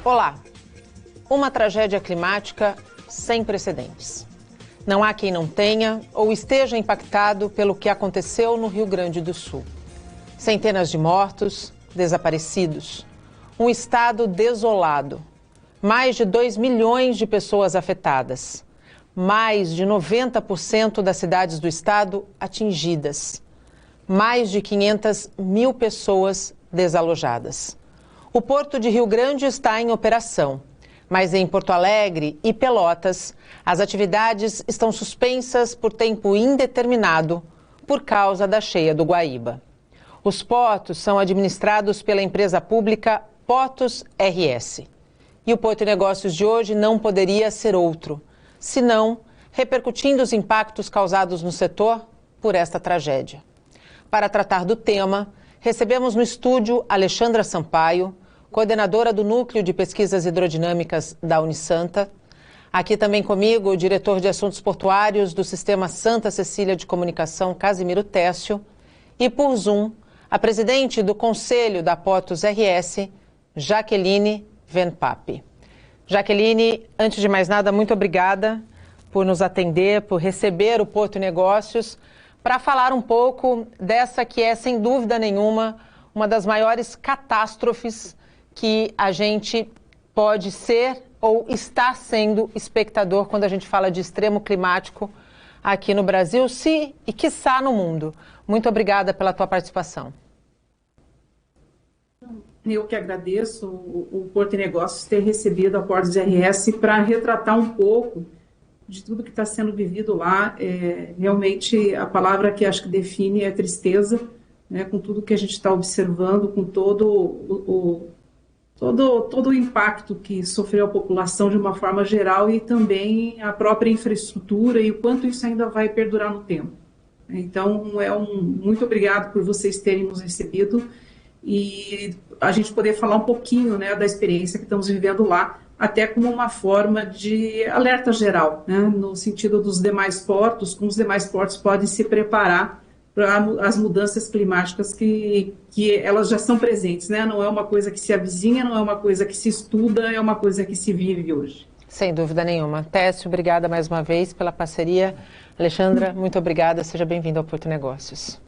Olá! Uma tragédia climática sem precedentes. Não há quem não tenha ou esteja impactado pelo que aconteceu no Rio Grande do Sul. Centenas de mortos, desaparecidos. Um estado desolado. Mais de 2 milhões de pessoas afetadas. Mais de 90% das cidades do estado atingidas. Mais de 500 mil pessoas desalojadas. O Porto de Rio Grande está em operação, mas em Porto Alegre e Pelotas, as atividades estão suspensas por tempo indeterminado por causa da cheia do Guaíba. Os portos são administrados pela empresa pública Portos RS. E o Porto e Negócios de hoje não poderia ser outro, senão repercutindo os impactos causados no setor por esta tragédia. Para tratar do tema, recebemos no estúdio Alexandra Sampaio, coordenadora do Núcleo de Pesquisas Hidrodinâmicas da Unisanta. Aqui também comigo o diretor de Assuntos Portuários do Sistema Santa Cecília de Comunicação, Casimiro Técio. E por Zoom, a presidente do Conselho da Portos RS, Jaqueline Venpapi. Jaqueline, antes de mais nada, muito obrigada por nos atender, por receber o Porto e Negócios, para falar um pouco dessa que é, sem dúvida nenhuma, uma das maiores catástrofes que a gente pode ser ou está sendo espectador quando a gente fala de extremo climático aqui no Brasil, e quiçá no mundo. Muito obrigada pela tua participação. Eu que agradeço o Porto e Negócios ter recebido a Portos RS para retratar um pouco de tudo que está sendo vivido lá. Realmente, a palavra que acho que define é tristeza, né, com tudo que a gente está observando, com todo o impacto que sofreu a população de uma forma geral e também a própria infraestrutura e o quanto isso ainda vai perdurar no tempo. Então, muito obrigado por vocês terem nos recebido e a gente poder falar um pouquinho, né, da experiência que estamos vivendo lá, até como uma forma de alerta geral, né, no sentido dos demais portos, como os demais portos podem se preparar para as mudanças climáticas que elas já são presentes, né? Não é uma coisa que se avizinha, não é uma coisa que se estuda, é uma coisa que se vive hoje. Sem dúvida nenhuma. Técio, obrigada mais uma vez pela parceria. Alexandra, muito obrigada. Seja bem-vinda ao Porto Negócios.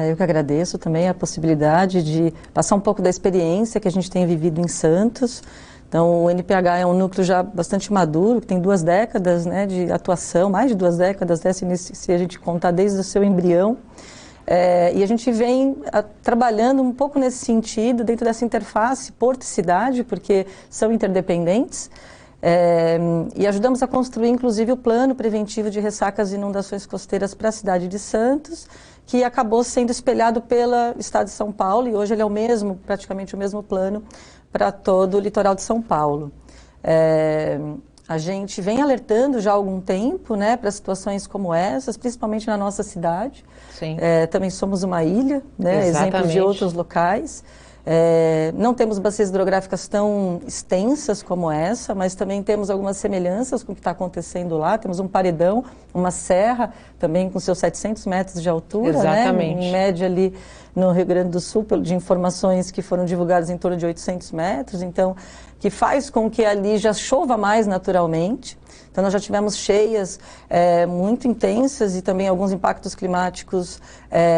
Eu que agradeço também a possibilidade de passar um pouco da experiência que a gente tem vivido em Santos. Então, o NPH é um núcleo já bastante maduro, que tem 2 décadas, né, de atuação, mais de 2 décadas, né, se a gente contar desde o seu embrião. E a gente vem trabalhando um pouco nesse sentido, dentro dessa interface porto e cidade, porque são interdependentes. E ajudamos a construir, inclusive, o plano preventivo de ressacas e inundações costeiras para a cidade de Santos, que acabou sendo espelhado pelo estado de São Paulo, e hoje ele é praticamente o mesmo plano para todo o litoral de São Paulo. A gente vem alertando já há algum tempo, né, para situações como essas, principalmente na nossa cidade. Sim. Também somos uma ilha, né, exemplo de outros locais. Não temos bacias hidrográficas tão extensas como essa, mas também temos algumas semelhanças com o que está acontecendo lá. Temos um paredão, uma serra, também com seus 700 metros de altura, exatamente, né, em média ali no Rio Grande do Sul, de informações que foram divulgadas em torno de 800 metros, então, que faz com que ali já chova mais naturalmente. Então, nós já tivemos cheias muito intensas e também alguns impactos climáticos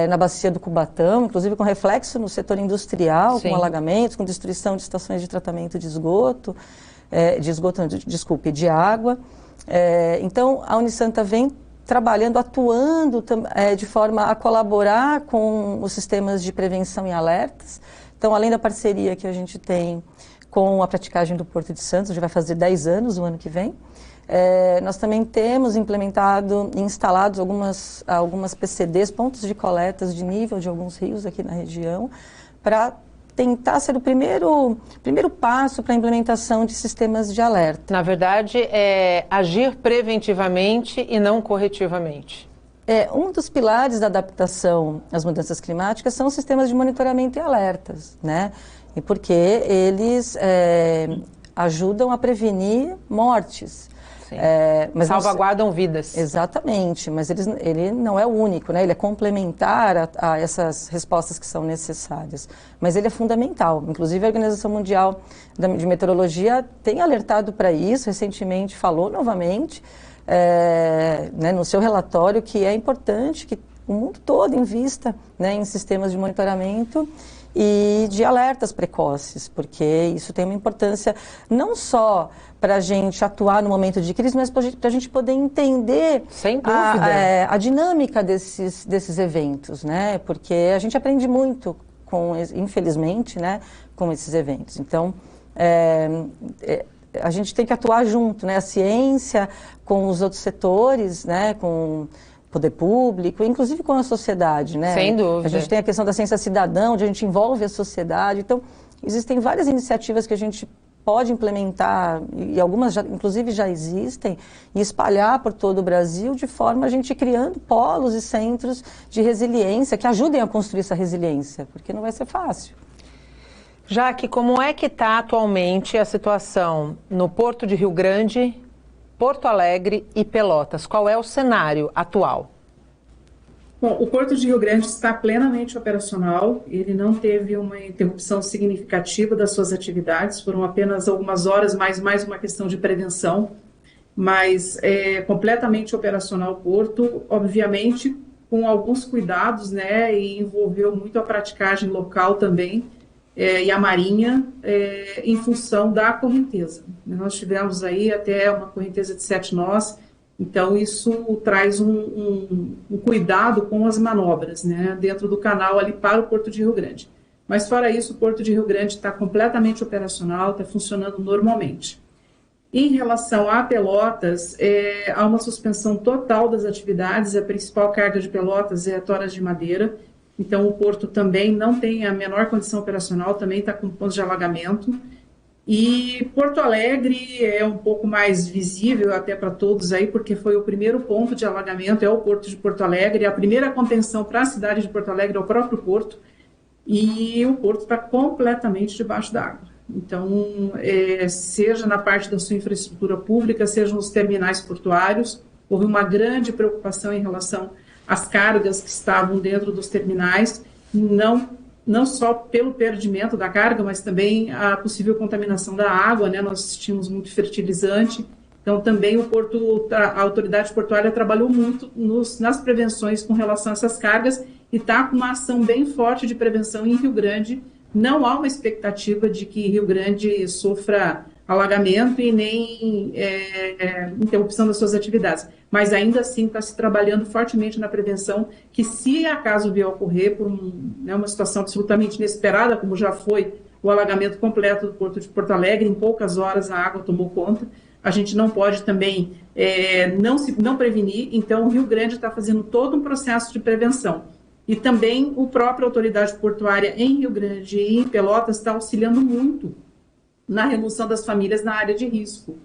na bacia do Cubatão, inclusive com reflexo no setor industrial, Sim, com alagamentos, com destruição de estações de tratamento de esgoto, de água. Então, a Unisanta vem trabalhando, atuando de forma a colaborar com os sistemas de prevenção e alertas. Então, além da parceria que a gente tem com a praticagem do Porto de Santos, já vai fazer 10 anos o ano que vem, nós também temos implementado e instalado algumas PCDs, pontos de coletas de nível de alguns rios aqui na região, para tentar ser o primeiro passo para a implementação de sistemas de alerta. Na verdade, é agir preventivamente e não corretivamente. Um dos pilares da adaptação às mudanças climáticas são os sistemas de monitoramento e alertas, né? E porque eles ajudam a prevenir mortes. Mas salvaguardam vidas. Exatamente, mas ele não é o único, né? Ele é complementar a essas respostas que são necessárias. Mas ele é fundamental. Inclusive, a Organização Mundial de Meteorologia tem alertado para isso, recentemente falou novamente, né, no seu relatório, que é importante que o mundo todo invista, né, em sistemas de monitoramento e de alertas precoces, porque isso tem uma importância não só para a gente atuar no momento de crise, mas para a gente poder entender sem dúvida a dinâmica desses eventos, né? Porque a gente aprende muito, infelizmente, né, com esses eventos. Então, a gente tem que atuar junto, né? A ciência com os outros setores, né? Com poder público, inclusive com a sociedade, né? Sem dúvida. A gente tem a questão da ciência cidadã, onde a gente envolve a sociedade. Então, existem várias iniciativas que a gente pode implementar, e algumas, inclusive, já existem, e espalhar por todo o Brasil, de forma a gente criando polos e centros de resiliência, que ajudem a construir essa resiliência, porque não vai ser fácil. Jaque, como é que está atualmente a situação no Porto de Rio Grande, Porto Alegre e Pelotas? Qual é o cenário atual? Bom, o Porto de Rio Grande está plenamente operacional, ele não teve uma interrupção significativa das suas atividades, foram apenas algumas horas, mais uma questão de prevenção, mas é completamente operacional o Porto, obviamente com alguns cuidados, né, e envolveu muito a praticagem local também, e a Marinha, em função da correnteza. Nós tivemos aí até uma correnteza de 7 nós, então isso traz um cuidado com as manobras, né, dentro do canal ali para o Porto de Rio Grande. Mas fora isso, o Porto de Rio Grande está completamente operacional, está funcionando normalmente. Em relação a Pelotas, há uma suspensão total das atividades, a principal carga de Pelotas é a toras de madeira, então o Porto também não tem a menor condição operacional, também está com pontos de alagamento. E Porto Alegre é um pouco mais visível até para todos aí, porque foi o primeiro ponto de alagamento, é o Porto de Porto Alegre, a primeira contenção para a cidade de Porto Alegre é o próprio Porto, e o Porto está completamente debaixo d'água. Então, seja na parte da sua infraestrutura pública, seja nos terminais portuários, houve uma grande preocupação em relação às cargas que estavam dentro dos terminais, não só pelo perdimento da carga, mas também a possível contaminação da água, né? Nós tínhamos muito fertilizante, então também a autoridade portuária trabalhou muito nas prevenções com relação a essas cargas e está com uma ação bem forte de prevenção em Rio Grande. Não há uma expectativa de que Rio Grande sofra alagamento e nem interrupção das suas atividades, mas ainda assim está se trabalhando fortemente na prevenção, que se acaso vier a ocorrer por uma situação absolutamente inesperada, como já foi o alagamento completo do Porto de Porto Alegre, em poucas horas a água tomou conta, a gente não pode também não prevenir, então o Rio Grande está fazendo todo um processo de prevenção. E também a própria autoridade portuária em Rio Grande e em Pelotas está auxiliando muito na remoção das famílias na área de risco.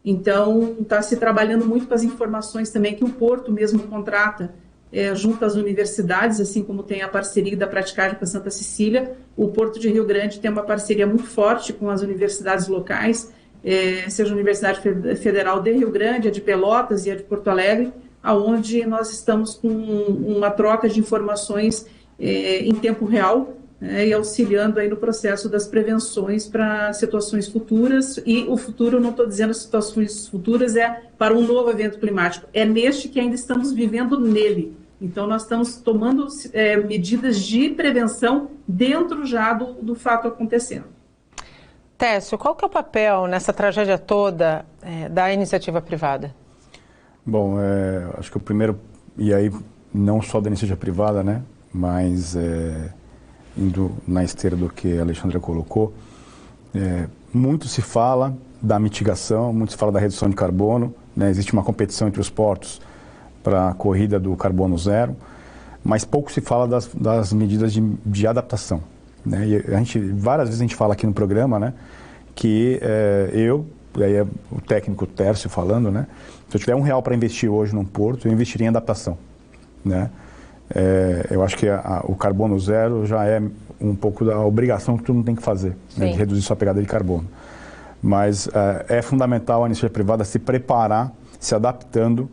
Então, está se trabalhando muito com as informações também que o Porto mesmo contrata junto às universidades, assim como tem a parceria da praticagem com a Santa Cecília. O Porto de Rio Grande tem uma parceria muito forte com as universidades locais, seja a Universidade Federal de Rio Grande, a de Pelotas e a de Porto Alegre, onde nós estamos com uma troca de informações em tempo real, e auxiliando aí no processo das prevenções para situações futuras. E o futuro, eu não estou dizendo situações futuras, para um novo evento climático, é neste que ainda estamos vivendo nele. Então, nós estamos tomando medidas de prevenção dentro já do fato acontecendo. Técio, qual que é o papel nessa tragédia toda da iniciativa privada? Bom, acho que o primeiro, e aí não só da iniciativa privada, né, mas indo na esteira do que a Alexandra colocou, muito se fala da mitigação, muito se fala da redução de carbono, né, existe uma competição entre os portos para a corrida do carbono zero, mas pouco se fala das medidas de adaptação, né, e várias vezes a gente fala aqui no programa, né, que e aí é o técnico Tércio falando, né? Se eu tiver R$1 para investir hoje num porto, eu investiria em adaptação, né? Eu acho que o carbono zero já é um pouco da obrigação que todo mundo tem que fazer, né, de reduzir sua pegada de carbono. Mas é fundamental a iniciativa privada se preparar se adaptando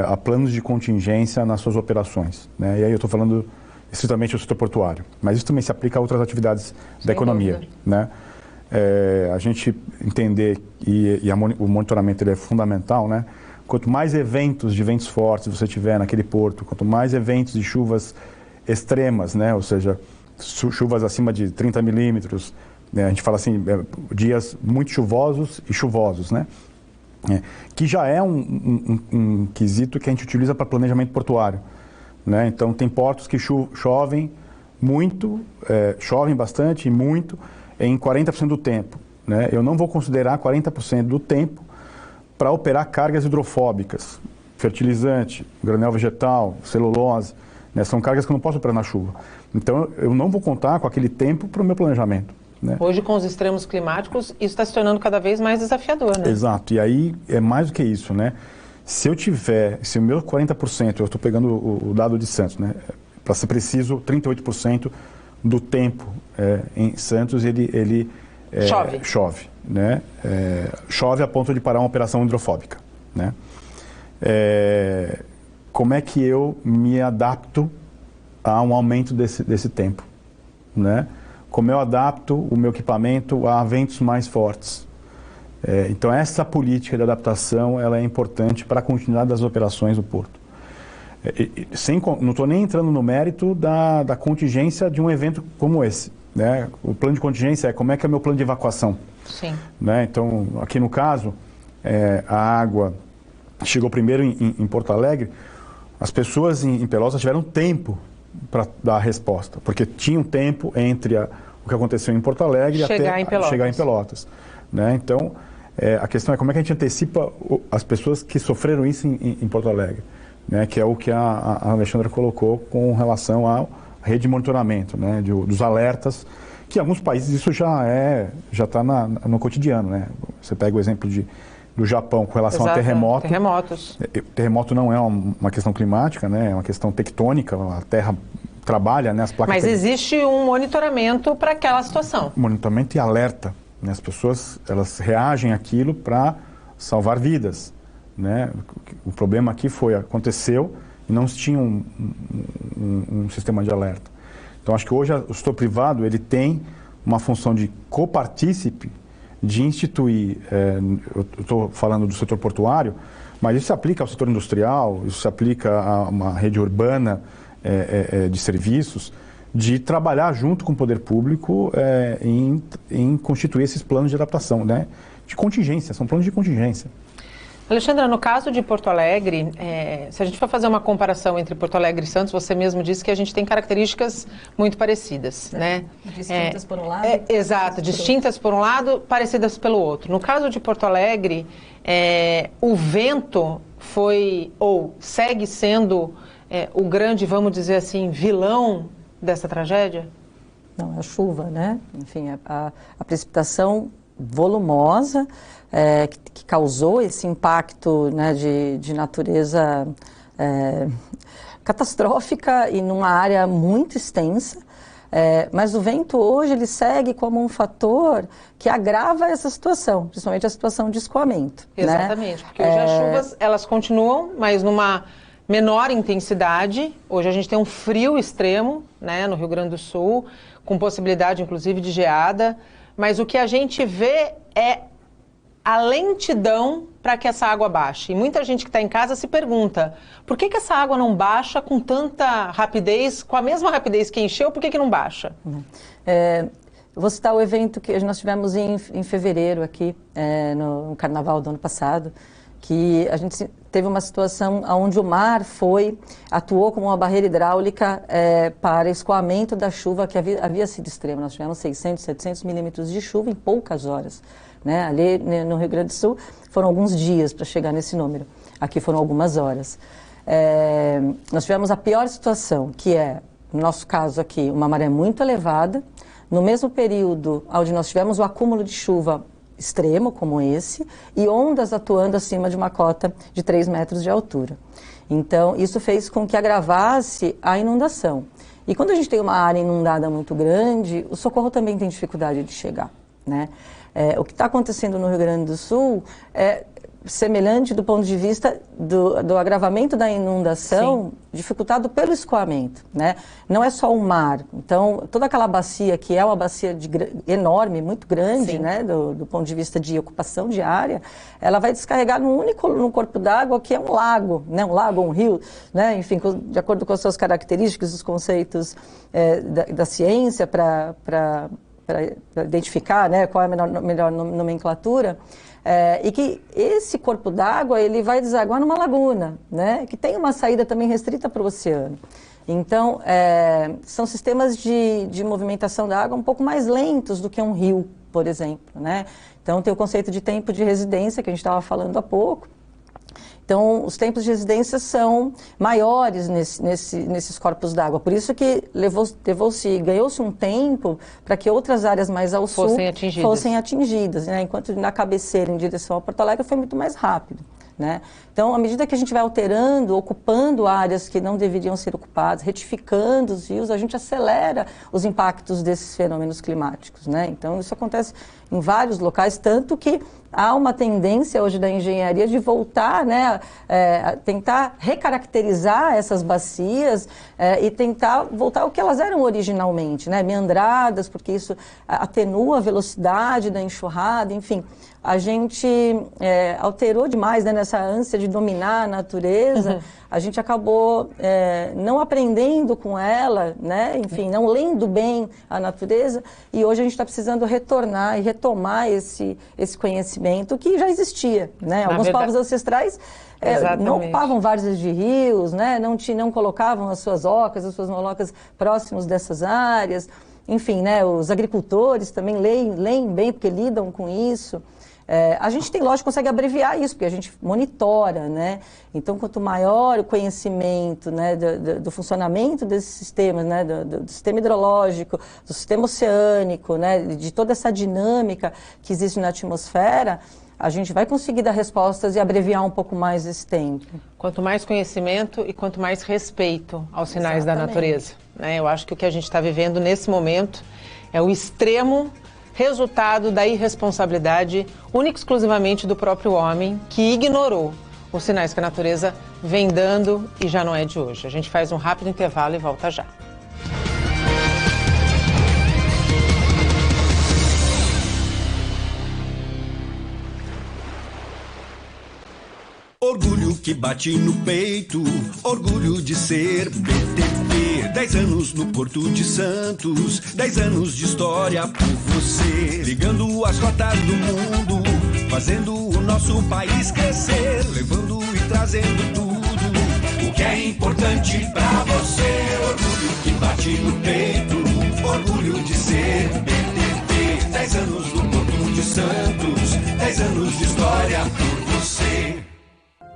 a planos de contingência nas suas operações, né? E aí eu estou falando estritamente do setor portuário, mas isso também se aplica a outras atividades da economia, né? A gente entender, o monitoramento ele é fundamental, né? Quanto mais eventos de ventos fortes você tiver naquele porto, quanto mais eventos de chuvas extremas, né? Ou seja, chuvas acima de 30 milímetros, né? A gente fala assim, dias muito chuvosos e chuvosos, né? Que já é um quesito que a gente utiliza para planejamento portuário, né? Então, tem portos que chovem muito, chovem bastante e muito em 40% do tempo, né? Eu não vou considerar 40% do tempo para operar cargas hidrofóbicas, fertilizante, granel vegetal, celulose, né? São cargas que eu não posso operar na chuva. Então, eu não vou contar com aquele tempo para o meu planejamento, né? Hoje, com os extremos climáticos, isso está se tornando cada vez mais desafiador, né? Exato. E aí, é mais do que isso, né? Se o meu 40%, eu estou pegando o dado de Santos, né? Para ser preciso, 38% do tempo em Santos, ele chove, né? Chove a ponto de parar uma operação hidrofóbica, né? Como é que eu me adapto a um aumento desse tempo, né? Como eu adapto o meu equipamento a ventos mais fortes. Então, essa política de adaptação ela é importante para a continuidade das operações do porto. Não estou nem entrando no mérito da contingência de um evento como esse, né? O plano de contingência é como é que é o meu plano de evacuação. Sim. Né? Então, aqui no caso, a água chegou primeiro em Porto Alegre, as pessoas em Pelotas tiveram tempo para dar a resposta, porque tinha um tempo entre o que aconteceu em Porto Alegre até chegar em Pelotas. Né? Então, a questão é como é que a gente antecipa as pessoas que sofreram isso em Porto Alegre, né? Que é o que a Alexandra colocou com relação à rede de monitoramento, né? Dos alertas, que em alguns países isso já está no cotidiano. Né? Você pega o exemplo do Japão com relação a terremotos. Terremoto não é uma questão climática, né? É uma questão tectônica, a Terra trabalha, né? As placas. Mas existe um monitoramento para aquela situação. Monitoramento e alerta, né? As pessoas elas reagem àquilo para salvar vidas, né? O problema aqui aconteceu e não se tinha um sistema de alerta. Então acho que hoje o setor privado ele tem uma função de copartícipe, de instituir, eu estou falando do setor portuário, mas isso se aplica ao setor industrial, isso se aplica a uma rede urbana de serviços, de trabalhar junto com o poder público em constituir esses planos de adaptação, né? De contingência, são planos de contingência. Alexandra, no caso de Porto Alegre, se a gente for fazer uma comparação entre Porto Alegre e Santos, você mesmo disse que a gente tem características muito parecidas, né? Distintas por um lado. Exato, distintas por um lado, parecidas pelo outro. No caso de Porto Alegre, o vento foi, ou segue sendo, o grande, vamos dizer assim, vilão dessa tragédia? Não, é a chuva, né? Enfim, a precipitação volumosa, que causou esse impacto, né, de natureza catastrófica e numa área muito extensa. Mas o vento hoje ele segue como um fator que agrava essa situação, principalmente a situação de escoamento. Exatamente, né? Porque hoje as chuvas elas continuam, mas numa menor intensidade. Hoje a gente tem um frio extremo, né, no Rio Grande do Sul, com possibilidade inclusive de geada. Mas o que a gente vê é a lentidão para que essa água baixe. E muita gente que está em casa se pergunta, por que essa água não baixa com tanta rapidez, com a mesma rapidez que encheu, por que não baixa? Vou citar o evento que nós tivemos em fevereiro aqui, no Carnaval do ano passado, que a gente teve uma situação onde o mar atuou como uma barreira hidráulica para escoamento da chuva que havia sido extrema. Nós tivemos 600, 700 milímetros de chuva em poucas horas. Né? Ali no Rio Grande do Sul foram alguns dias para chegar nesse número. Aqui foram algumas horas. Nós tivemos a pior situação, que no nosso caso aqui, uma maré muito elevada. No mesmo período onde nós tivemos o acúmulo de chuva extremo, como esse, e ondas atuando acima de uma cota de 3 metros de altura. Então, isso fez com que agravasse a inundação. E quando a gente tem uma área inundada muito grande, o socorro também tem dificuldade de chegar, né? O que está acontecendo no Rio Grande do Sul semelhante do ponto de vista do agravamento da inundação, sim, dificultado pelo escoamento, né? Não é só o mar. Então, toda aquela bacia, que é uma bacia enorme, muito grande, sim, né, do ponto de vista de ocupação de área, ela vai descarregar num corpo d'água que é um lago, né? Um lago, um rio, né? Enfim, de acordo com as suas características, os conceitos da ciência para identificar, né, qual é a melhor nomenclatura. E que esse corpo d'água ele vai desaguar numa laguna, né, que tem uma saída também restrita para o oceano. Então, são sistemas de movimentação da água um pouco mais lentos do que um rio, por exemplo, né? Então, tem o conceito de tempo de residência, que a gente estava falando há pouco. Então, os tempos de residência são maiores nesses corpos d'água. Por isso que ganhou-se um tempo para que outras áreas mais ao sul fossem atingidas, né? Enquanto na cabeceira, em direção a Porto Alegre, foi muito mais rápido, né? Então, à medida que a gente vai alterando, ocupando áreas que não deveriam ser ocupadas, retificando os rios, a gente acelera os impactos desses fenômenos climáticos, né? Então, isso acontece em vários locais, tanto que há uma tendência hoje da engenharia de voltar, né, a tentar recaracterizar essas bacias e tentar voltar ao que elas eram originalmente, né, meandradas, porque isso atenua a velocidade da enxurrada, enfim. A gente alterou demais, né, nessa ânsia de dominar a natureza, a gente acabou não aprendendo com ela, né, enfim, não lendo bem a natureza, e hoje a gente está precisando retornar e retomar esse conhecimento que já existia, né? Alguns povos ancestrais não ocupavam várzeas de rios, né, não colocavam as suas ocas, as suas molocas próximos dessas áreas, enfim, né, os agricultores também leem bem porque lidam com isso. A gente tem, lógico, consegue abreviar isso, porque a gente monitora, né? Então, quanto maior o conhecimento, né, do funcionamento desses sistemas, né, do sistema hidrológico, do sistema oceânico, né, de toda essa dinâmica que existe na atmosfera, a gente vai conseguir dar respostas e abreviar um pouco mais esse tempo. Quanto mais conhecimento e quanto mais respeito aos sinais Exatamente. Da natureza, né? Eu acho que o que a gente está vivendo nesse momento é o extremo resultado da irresponsabilidade única e exclusivamente do próprio homem, que ignorou os sinais que a natureza vem dando e já não é de hoje. A gente faz um rápido intervalo e volta já. Orgulho que bate no peito, orgulho de ser BTP. 10 anos no Porto de Santos, 10 anos de história por você. Ligando as rotas do mundo, fazendo o nosso país crescer. Levando e trazendo tudo o que é importante pra você. Orgulho que bate no peito, orgulho de ser BTP. 10 anos no Porto de Santos, 10 anos de história por você.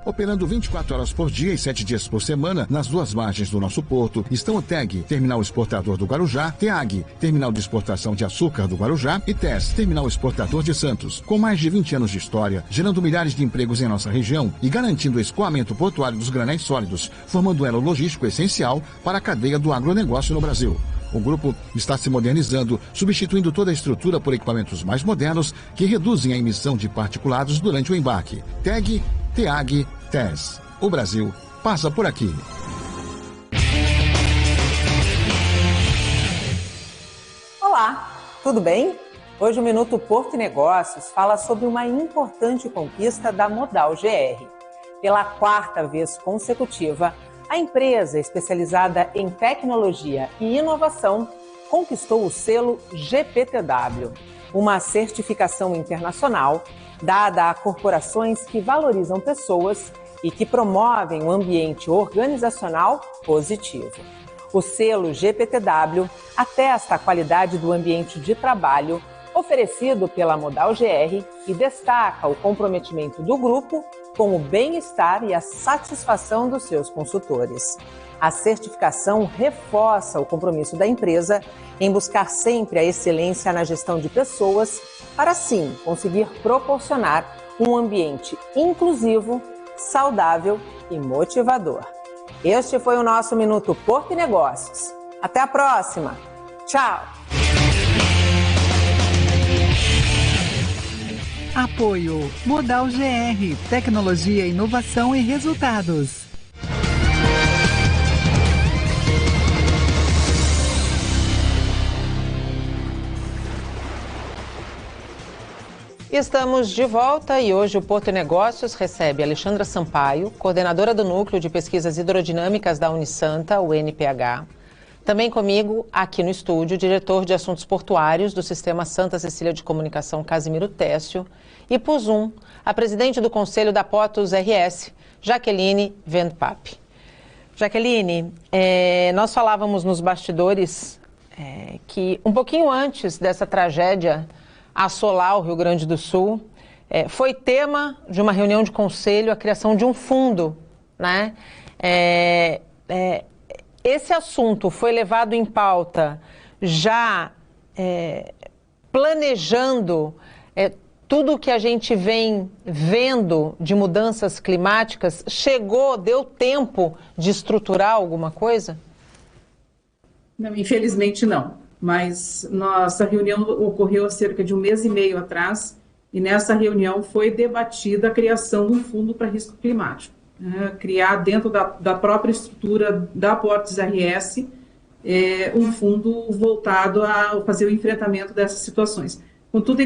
Operando 24 horas por dia e 7 dias por semana, nas duas margens do nosso porto, estão o TEG, Terminal Exportador do Guarujá, TEAG, Terminal de Exportação de Açúcar do Guarujá, e TES, Terminal Exportador de Santos. Com mais de 20 anos de história, gerando milhares de empregos em nossa região e garantindo o escoamento portuário dos granéis sólidos, formando um elo logístico essencial para a cadeia do agronegócio no Brasil. O grupo está se modernizando, substituindo toda a estrutura por equipamentos mais modernos que reduzem a emissão de particulados durante o embarque. TEG, TEAG, TES. O Brasil passa por aqui. Olá, tudo bem? Hoje o Minuto Porto e Negócios fala sobre uma importante conquista da Modal GR. Pela 4ª vez consecutiva, a empresa especializada em tecnologia e inovação conquistou o selo GPTW, uma certificação internacional dada a corporações que valorizam pessoas e que promovem um ambiente organizacional positivo. O selo GPTW atesta a qualidade do ambiente de trabalho oferecido pela Modal GR e destaca o comprometimento do grupo com o bem-estar e a satisfação dos seus consultores. A certificação reforça o compromisso da empresa em buscar sempre a excelência na gestão de pessoas para, assim, conseguir proporcionar um ambiente inclusivo, saudável e motivador. Este foi o nosso Minuto Porto e Negócios. Até a próxima. Tchau! Apoio Modal GR, tecnologia, inovação e resultados. Estamos de volta e hoje o Porto Negócios recebe Alexandra Sampaio, coordenadora do Núcleo de Pesquisas Hidrodinâmicas da Unisanta, o NPH. Também comigo, aqui no estúdio, o diretor de Assuntos Portuários do Sistema Santa Cecília de Comunicação, Casimiro Técio, e por Zoom, a presidente do Conselho da Potus RS, Jaqueline Vendpap. Jaqueline, nós falávamos nos bastidores que um pouquinho antes dessa tragédia assolar o Rio Grande do Sul, foi tema de uma reunião de conselho a criação de um fundo, né? Esse assunto foi levado em pauta já planejando tudo o que a gente vem vendo de mudanças climáticas. Deu tempo de estruturar alguma coisa? Não, infelizmente não. Mas nossa reunião ocorreu há cerca de 1 mês e meio atrás, e nessa reunião foi debatida a criação de um fundo para risco climático. Criar dentro da própria estrutura da Portus RS um fundo voltado a fazer o enfrentamento dessas situações. Contudo,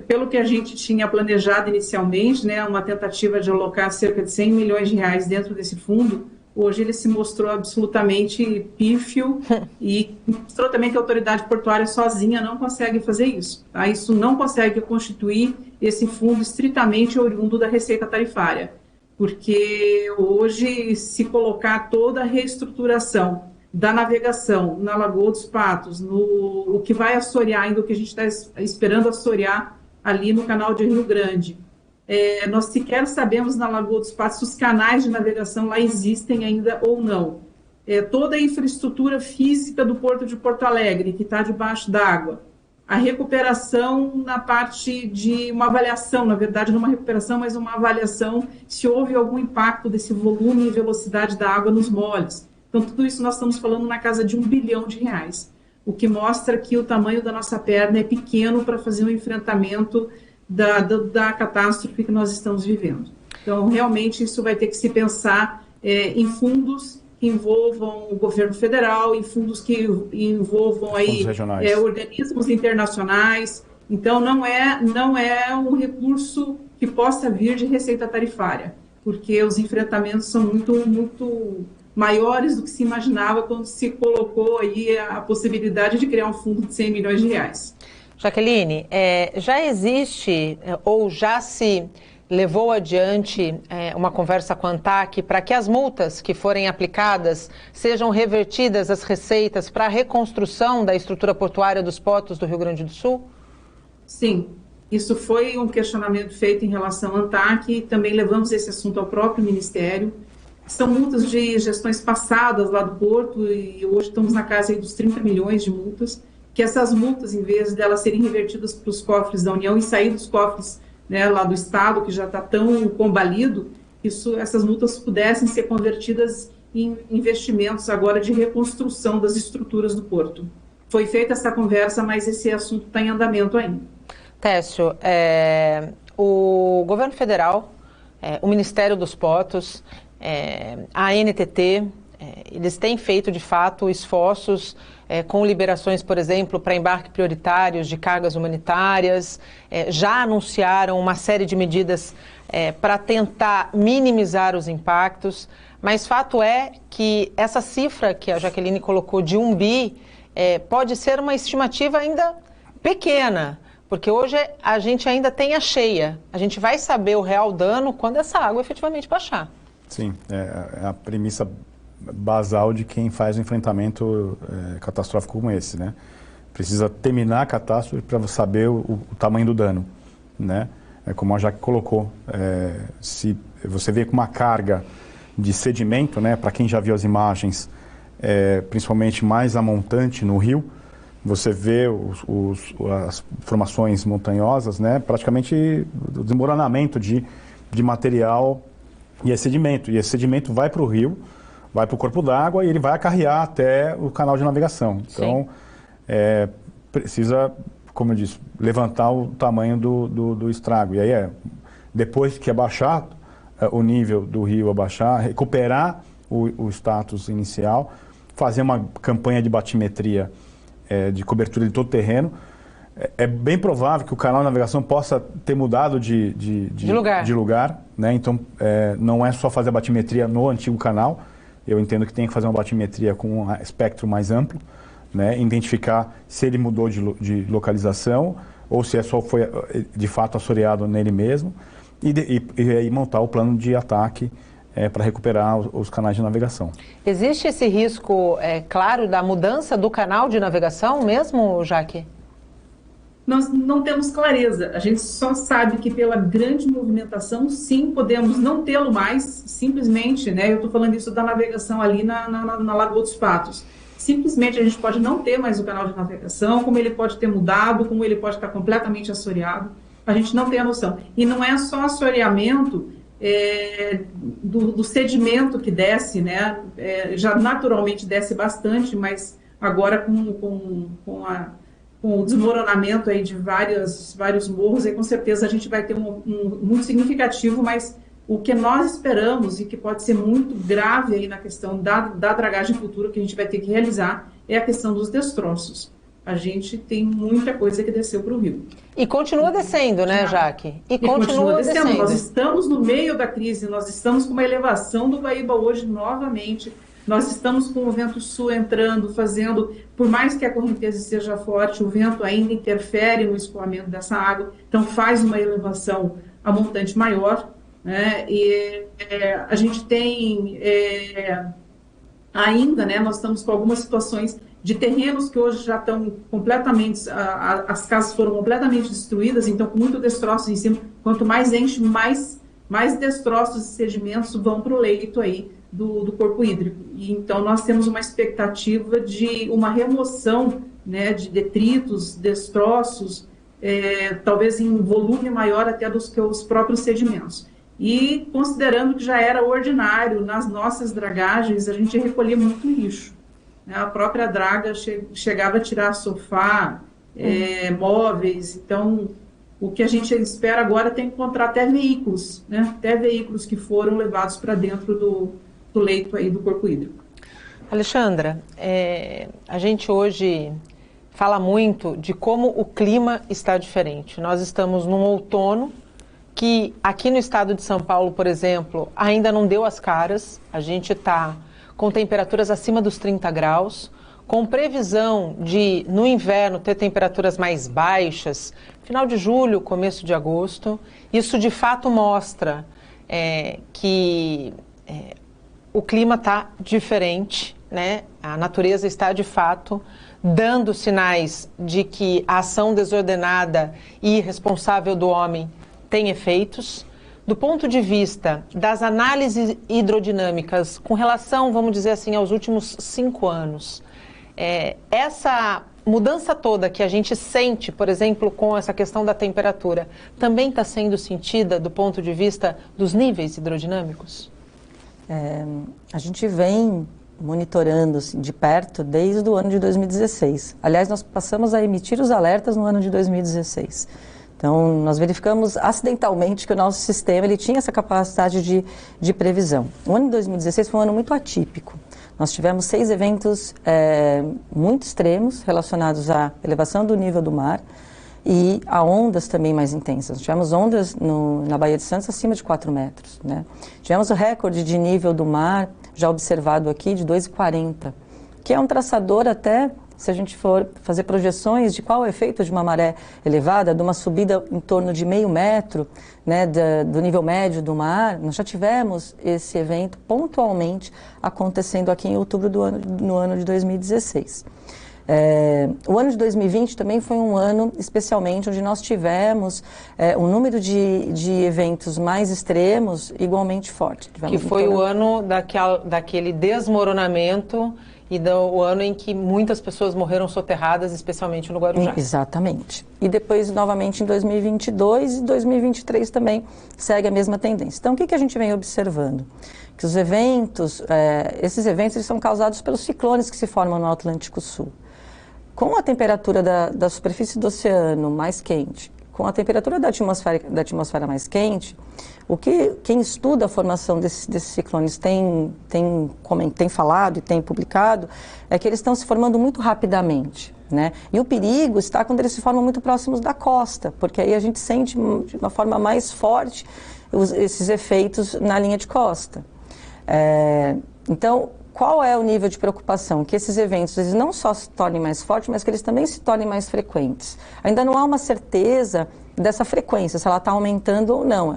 pelo que a gente tinha planejado inicialmente, uma tentativa de alocar cerca de 100 milhões de reais dentro desse fundo, hoje ele se mostrou absolutamente pífio e mostrou também que a autoridade portuária sozinha não consegue fazer isso. Tá? Isso não consegue constituir esse fundo estritamente oriundo da receita tarifária, porque hoje, se colocar toda a reestruturação da navegação na Lagoa dos Patos, o que vai assorear ainda, o que a gente está esperando assorear ali no canal de Rio Grande, nós sequer sabemos na Lagoa dos Patos se os canais de navegação lá existem ainda ou não. Toda a infraestrutura física do Porto de Porto Alegre, que está debaixo d'água, a recuperação na parte de uma avaliação, na verdade não uma recuperação, mas uma avaliação se houve algum impacto desse volume e velocidade da água nos moles. Então tudo isso nós estamos falando na casa de R$1 bilhão, o que mostra que o tamanho da nossa perna é pequeno para fazer um enfrentamento da catástrofe que nós estamos vivendo. Então, realmente, isso vai ter que se pensar em fundos que envolvam o governo federal, em fundos que envolvam aí, organismos internacionais. Então, não é um recurso que possa vir de receita tarifária, porque os enfrentamentos são muito maiores do que se imaginava quando se colocou aí a possibilidade de criar um fundo de 100 milhões de reais. Jaqueline, já existe ou já se levou adiante uma conversa com a ANTAQ para que as multas que forem aplicadas sejam revertidas às receitas para a reconstrução da estrutura portuária dos portos do Rio Grande do Sul? Sim, isso foi um questionamento feito em relação à ANTAQ e também levamos esse assunto ao próprio Ministério. São multas de gestões passadas lá do Porto e hoje estamos na casa aí dos 30 milhões de multas, que essas multas, em vez delas serem revertidas para os cofres da União e sair dos cofres lá do Estado, que já está tão combalido, essas multas pudessem ser convertidas em investimentos agora de reconstrução das estruturas do Porto. Foi feita essa conversa, mas esse assunto está em andamento ainda. Técio, o governo federal, o Ministério dos Portos, a ANTT, eles têm feito, de fato, esforços com liberações, por exemplo, para embarque prioritários de cargas humanitárias, já anunciaram uma série de medidas para tentar minimizar os impactos, mas fato é que essa cifra que a Jaqueline colocou de 1 bi pode ser uma estimativa ainda pequena, porque hoje a gente ainda tem a cheia. A gente vai saber o real dano quando essa água efetivamente baixar. Sim, é a premissa basal de quem faz um enfrentamento catastrófico como esse, né? Precisa terminar a catástrofe para saber o tamanho do dano, né? Como a Jaque colocou, se você vê com uma carga de sedimento, né? Para quem já viu as imagens, principalmente mais a montante no rio, você vê as formações montanhosas, né? Praticamente o desmoronamento de material e esse sedimento vai para o rio, vai para o corpo d'água e ele vai acarrear até o canal de navegação. Então, precisa como eu disse, levantar o tamanho do estrago. E aí depois que abaixar o nível do rio, recuperar o status inicial, fazer uma campanha de batimetria de cobertura de todo o terreno. É bem provável que o canal de navegação possa ter mudado de lugar, né? Então, não é só fazer a batimetria no antigo canal. Eu entendo que tem que fazer uma batimetria com um espectro mais amplo, né? Identificar se ele mudou de localização ou se só foi de fato assoreado nele mesmo e montar o plano de ataque para recuperar os canais de navegação. Existe esse risco, claro, da mudança do canal de navegação mesmo, Jaque? Nós não temos clareza, a gente só sabe que pela grande movimentação, sim, podemos não tê-lo mais, simplesmente, né, eu estou falando isso da navegação ali na Lagoa dos Patos, simplesmente a gente pode não ter mais o canal de navegação, como ele pode ter mudado, como ele pode estar completamente assoreado, a gente não tem a noção. E não é só assoreamento do sedimento que desce, né, já naturalmente desce bastante, mas agora com o desmoronamento aí de vários morros, aí com certeza a gente vai ter muito significativo, mas o que nós esperamos e que pode ser muito grave aí na questão da dragagem futura que a gente vai ter que realizar é a questão dos destroços. A gente tem muita coisa que desceu para o rio. E continua descendo, né, Jaque? E continua descendo. Nós estamos no meio da crise, nós estamos com uma elevação do Guaíba hoje novamente. Nós estamos com o vento sul entrando, por mais que a correnteza seja forte, o vento ainda interfere no escoamento dessa água, então faz uma elevação a montante maior, né? E a gente tem ainda, né, nós estamos com algumas situações de terrenos que hoje já estão completamente, as casas foram completamente destruídas, então com muito destroços em cima, quanto mais enche, mais destroços e sedimentos vão para o leito aí do corpo hídrico. E, então, nós temos uma expectativa de uma remoção, né, de detritos, destroços, talvez em volume maior até dos que os próprios sedimentos. E, considerando que já era ordinário, nas nossas dragagens, a gente recolhia muito lixo. Né? A própria draga chegava a tirar sofá, móveis. Então, o que a gente espera agora é encontrar até veículos, né? Até veículos que foram levados para dentro do leito aí do corpo hídrico. Alexandra, a gente hoje fala muito de como o clima está diferente. Nós estamos num outono que aqui no estado de São Paulo, por exemplo, ainda não deu as caras. A gente está com temperaturas acima dos 30 graus, com previsão de, no inverno, ter temperaturas mais baixas, final de julho, começo de agosto. Isso, de fato, mostra que o clima está diferente, né? A natureza está, de fato, dando sinais de que a ação desordenada e irresponsável do homem tem efeitos. Do ponto de vista das análises hidrodinâmicas com relação, vamos dizer assim, aos últimos 5 anos, essa mudança toda que a gente sente, por exemplo, com essa questão da temperatura, também está sendo sentida do ponto de vista dos níveis hidrodinâmicos? A gente vem monitorando assim, de perto desde o ano de 2016. Aliás, nós passamos a emitir os alertas no ano de 2016. Então, nós verificamos acidentalmente que o nosso sistema ele tinha essa capacidade de previsão. O ano de 2016 foi um ano muito atípico. Nós tivemos 6 eventos muito extremos relacionados à elevação do nível do mar e a ondas também mais intensas. Tivemos ondas na Baía de Santos acima de 4 metros. Né? Tivemos o recorde de nível do mar, já observado aqui, de 2,40, que é um traçador até, se a gente for fazer projeções de qual é o efeito de uma maré elevada, de uma subida em torno de meio metro, né, do nível médio do mar. Nós já tivemos esse evento pontualmente acontecendo aqui em outubro no ano de 2016. O ano de 2020 também foi um ano, especialmente, onde nós tivemos um número de eventos mais extremos igualmente forte. Que foi o ano daquele desmoronamento e o ano em que muitas pessoas morreram soterradas, especialmente no Guarujá. Exatamente. E depois, novamente, em 2022 e 2023 também segue a mesma tendência. Então, o que a gente vem observando? Que os eventos, esses eventos eles são causados pelos ciclones que se formam no Atlântico Sul. com a temperatura da superfície do oceano mais quente, com a temperatura da atmosfera mais quente, o que quem estuda a formação desses ciclones tem falado e tem publicado é que eles estão se formando muito rapidamente, né? E o perigo está quando eles se formam muito próximos da costa, porque aí a gente sente de uma forma mais forte esses efeitos na linha de costa. Então, qual é o nível de preocupação? Que esses eventos eles não só se tornem mais fortes, mas que eles também se tornem mais frequentes. Ainda não há uma certeza dessa frequência, se ela está aumentando ou não.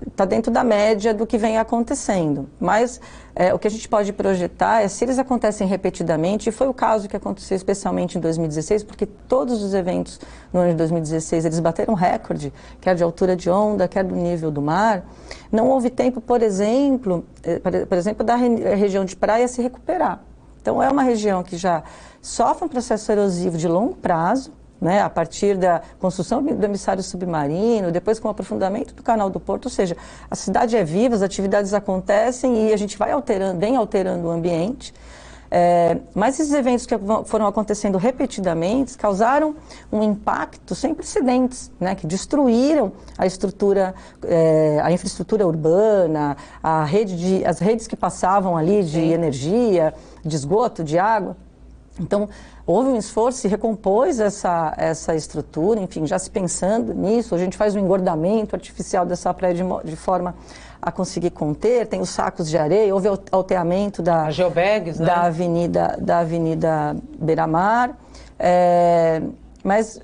Está dentro da média do que vem acontecendo. Mas o que a gente pode projetar é se eles acontecem repetidamente, e foi o caso que aconteceu especialmente em 2016, porque todos os eventos no ano de 2016 eles bateram recorde, quer de altura de onda, quer do nível do mar. Não houve tempo, por exemplo, da região de praia se recuperar. Então é uma região que já sofre um processo erosivo de longo prazo, né, a partir da construção do emissário submarino, depois com o aprofundamento do canal do Porto, ou seja, a cidade é viva, as atividades acontecem e a gente vem alterando o ambiente. Mas esses eventos que foram acontecendo repetidamente causaram um impacto sem precedentes, né, que destruíram a estrutura, a infraestrutura urbana, as redes que passavam ali de energia, de esgoto, de água. Então, houve um esforço, se recompôs essa estrutura, enfim, já se pensando nisso, a gente faz um engordamento artificial dessa praia de forma a conseguir conter, tem os sacos de areia, houve alteamento da geobags, né? da Avenida Beira-Mar, mas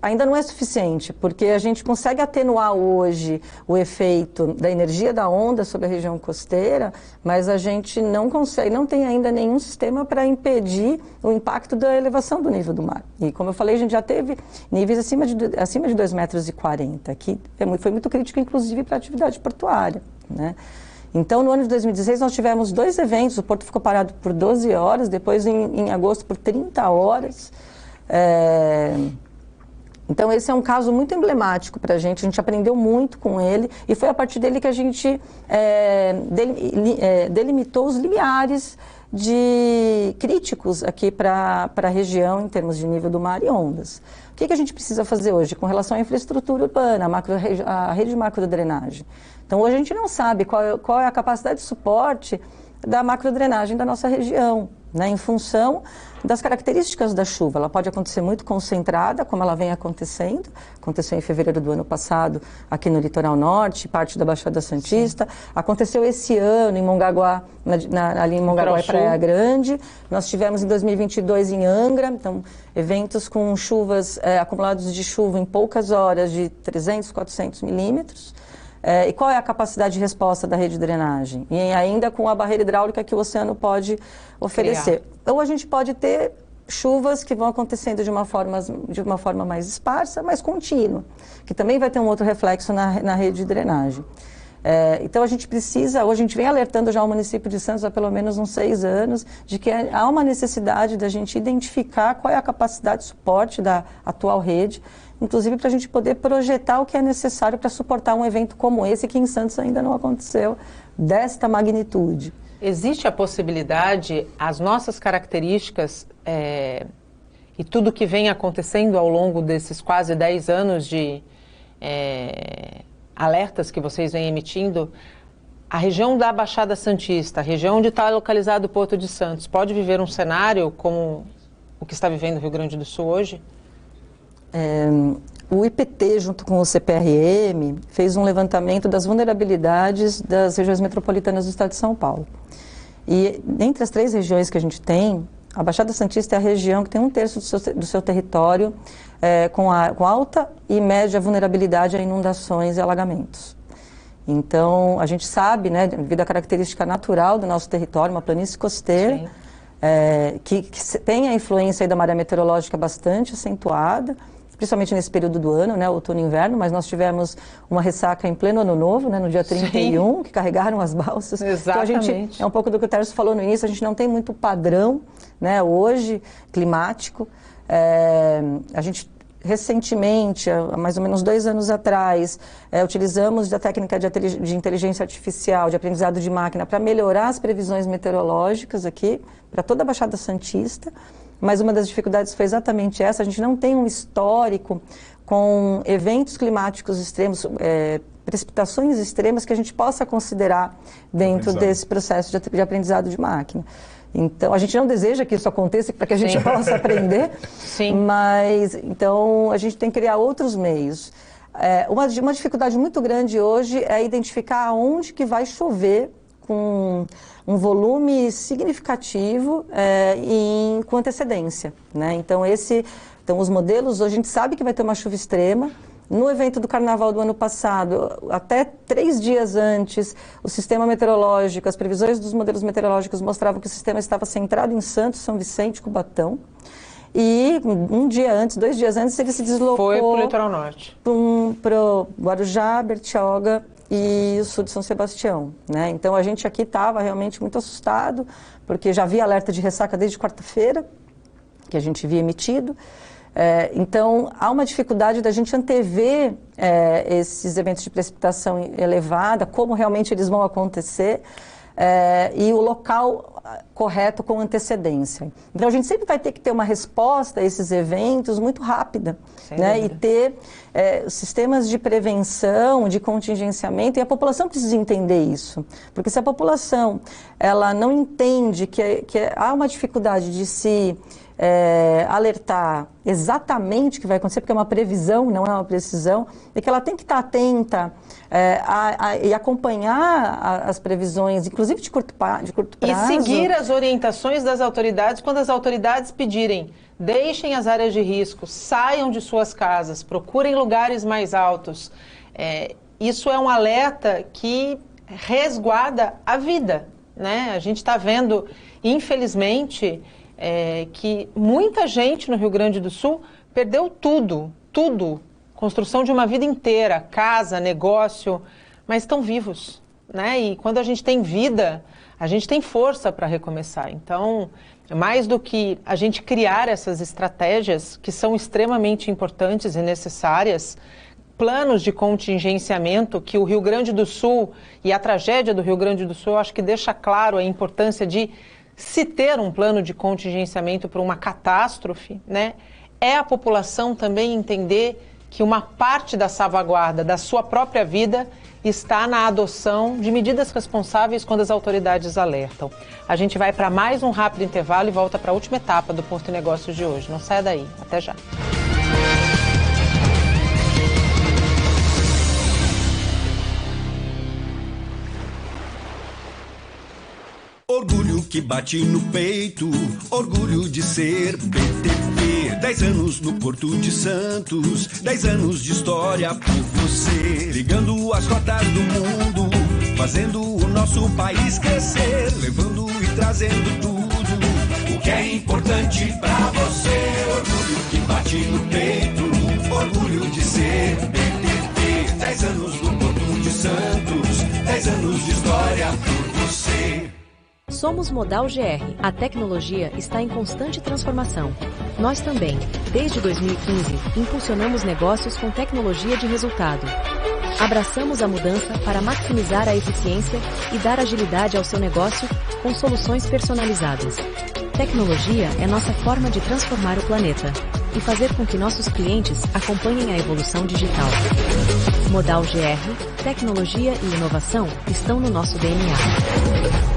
ainda não é suficiente, porque a gente consegue atenuar hoje o efeito da energia da onda sobre a região costeira, mas a gente não consegue, não tem ainda nenhum sistema para impedir o impacto da elevação do nível do mar. E como eu falei, a gente já teve níveis acima de 2,40 metros, que foi muito crítico, inclusive, para a atividade portuária, né? Então, no ano de 2016, nós tivemos 2 eventos, o Porto ficou parado por 12 horas, depois em agosto por 30 horas, Então, esse é um caso muito emblemático para a gente aprendeu muito com ele e foi a partir dele que a gente delimitou os limiares críticos aqui para a região em termos de nível do mar e ondas. O que a gente precisa fazer hoje com relação à infraestrutura urbana, a rede de macrodrenagem? Então, hoje a gente não sabe qual é a capacidade de suporte da macrodrenagem da nossa região, né, em função das características da chuva. Ela pode acontecer muito concentrada, como ela vem acontecendo. Aconteceu em fevereiro do ano passado aqui no litoral norte, parte da Baixada Santista. Sim. Aconteceu esse ano em Mongaguá, ali em Mongaguá e Praia Grande. Nós tivemos em 2022 em Angra, então eventos com chuvas, acumulados de chuva em poucas horas de 300, 400 milímetros. E qual é a capacidade de resposta da rede de drenagem? E ainda com a barreira hidráulica que o oceano pode oferecer. Ou a gente pode ter chuvas que vão acontecendo de uma forma mais esparsa, mas contínua, que também vai ter um outro reflexo na rede de drenagem. Então a gente precisa, hoje a gente vem alertando já o município de Santos há pelo menos uns 6 anos, de que há uma necessidade da gente identificar qual é a capacidade de suporte da atual rede, inclusive para a gente poder projetar o que é necessário para suportar um evento como esse, que em Santos ainda não aconteceu, desta magnitude. Existe a possibilidade, as nossas características e tudo que vem acontecendo ao longo desses quase 10 anos de alertas que vocês vêm emitindo, a região da Baixada Santista, a região onde está localizado o Porto de Santos, pode viver um cenário como o que está vivendo o Rio Grande do Sul hoje? O IPT, junto com o CPRM, fez um levantamento das vulnerabilidades das regiões metropolitanas do estado de São Paulo. E entre as 3 regiões que a gente tem, a Baixada Santista é a região que tem 1/3 do seu território com alta e média vulnerabilidade a inundações e alagamentos. Então, a gente sabe, né, devido à característica natural do nosso território, uma planície costeira, que tem a influência aí da maré meteorológica bastante acentuada, principalmente nesse período do ano, né, outono e inverno, mas nós tivemos uma ressaca em pleno ano novo, né, no dia 31, Sim. que carregaram as balsas. Exatamente. Então, a gente, é um pouco do que o Tércio falou no início, a gente não tem muito padrão, né, hoje, climático. A gente recentemente, há mais ou menos 2 anos atrás, utilizamos da técnica de inteligência artificial, de aprendizado de máquina, para melhorar as previsões meteorológicas aqui, para toda a Baixada Santista. Mas uma das dificuldades foi exatamente essa: a gente não tem um histórico com eventos climáticos extremos, precipitações extremas que a gente possa considerar dentro desse processo de aprendizado de máquina. Então, a gente não deseja que isso aconteça para que a gente possa aprender, mas então a gente tem que criar outros meios. Uma dificuldade muito grande hoje é identificar onde que vai chover com um volume significativo com antecedência, né? Então, os modelos, hoje a gente sabe que vai ter uma chuva extrema. No evento do Carnaval do ano passado, até 3 dias antes, o sistema meteorológico, as previsões dos modelos meteorológicos mostravam que o sistema estava centrado em Santos, São Vicente, Cubatão. E 1 dia antes, 2 dias antes, ele se deslocou... Foi para o litoral norte. Para o Guarujá, Bertioga e o sul de São Sebastião, né? Então, a gente aqui estava realmente muito assustado, porque já havia alerta de ressaca desde quarta-feira, que a gente havia emitido. Então, há uma dificuldade da gente antever esses eventos de precipitação elevada, como realmente eles vão acontecer, e o local correto com antecedência. Então, a gente sempre vai ter que ter uma resposta a esses eventos muito rápida, né? E ter sistemas de prevenção, de contingenciamento, e a população precisa entender isso. Porque se a população ela não entende que há uma dificuldade de se alertar exatamente o que vai acontecer, porque é uma previsão, não é uma precisão, e que ela tem que estar atenta e acompanhar as previsões, inclusive de curto prazo. E seguir as orientações das autoridades quando as autoridades pedirem: deixem as áreas de risco, saiam de suas casas, procurem lugares mais altos. Isso é um alerta que resguarda a vida, né? A gente está vendo, infelizmente, que muita gente no Rio Grande do Sul perdeu tudo, construção de uma vida inteira, casa, negócio, mas estão vivos, né? E quando a gente tem vida, a gente tem força para recomeçar. Então, mais do que a gente criar essas estratégias, que são extremamente importantes e necessárias, planos de contingenciamento, que o Rio Grande do Sul e a tragédia do Rio Grande do Sul, eu acho que deixa claro a importância de se ter um plano de contingenciamento para uma catástrofe, né? É a população também entender que uma parte da salvaguarda da sua própria vida está na adoção de medidas responsáveis quando as autoridades alertam. A gente vai para mais um rápido intervalo e volta para a última etapa do Porto e Negócios de hoje. Não saia daí. Até já. Orgulho que bate no peito, orgulho de ser BTP. 10 anos no Porto de Santos, 10 anos de história por você. Ligando as rotas do mundo, fazendo o nosso país crescer. Levando e trazendo tudo o que é importante pra você. Orgulho que bate no peito, orgulho de ser BTP. 10 anos no Porto de Santos, 10 anos de história por você. Somos Modal GR. A tecnologia está em constante transformação. Nós também, desde 2015, impulsionamos negócios com tecnologia de resultado. Abraçamos a mudança para maximizar a eficiência e dar agilidade ao seu negócio com soluções personalizadas. Tecnologia é nossa forma de transformar o planeta e fazer com que nossos clientes acompanhem a evolução digital. Modal GR, tecnologia e inovação estão no nosso DNA.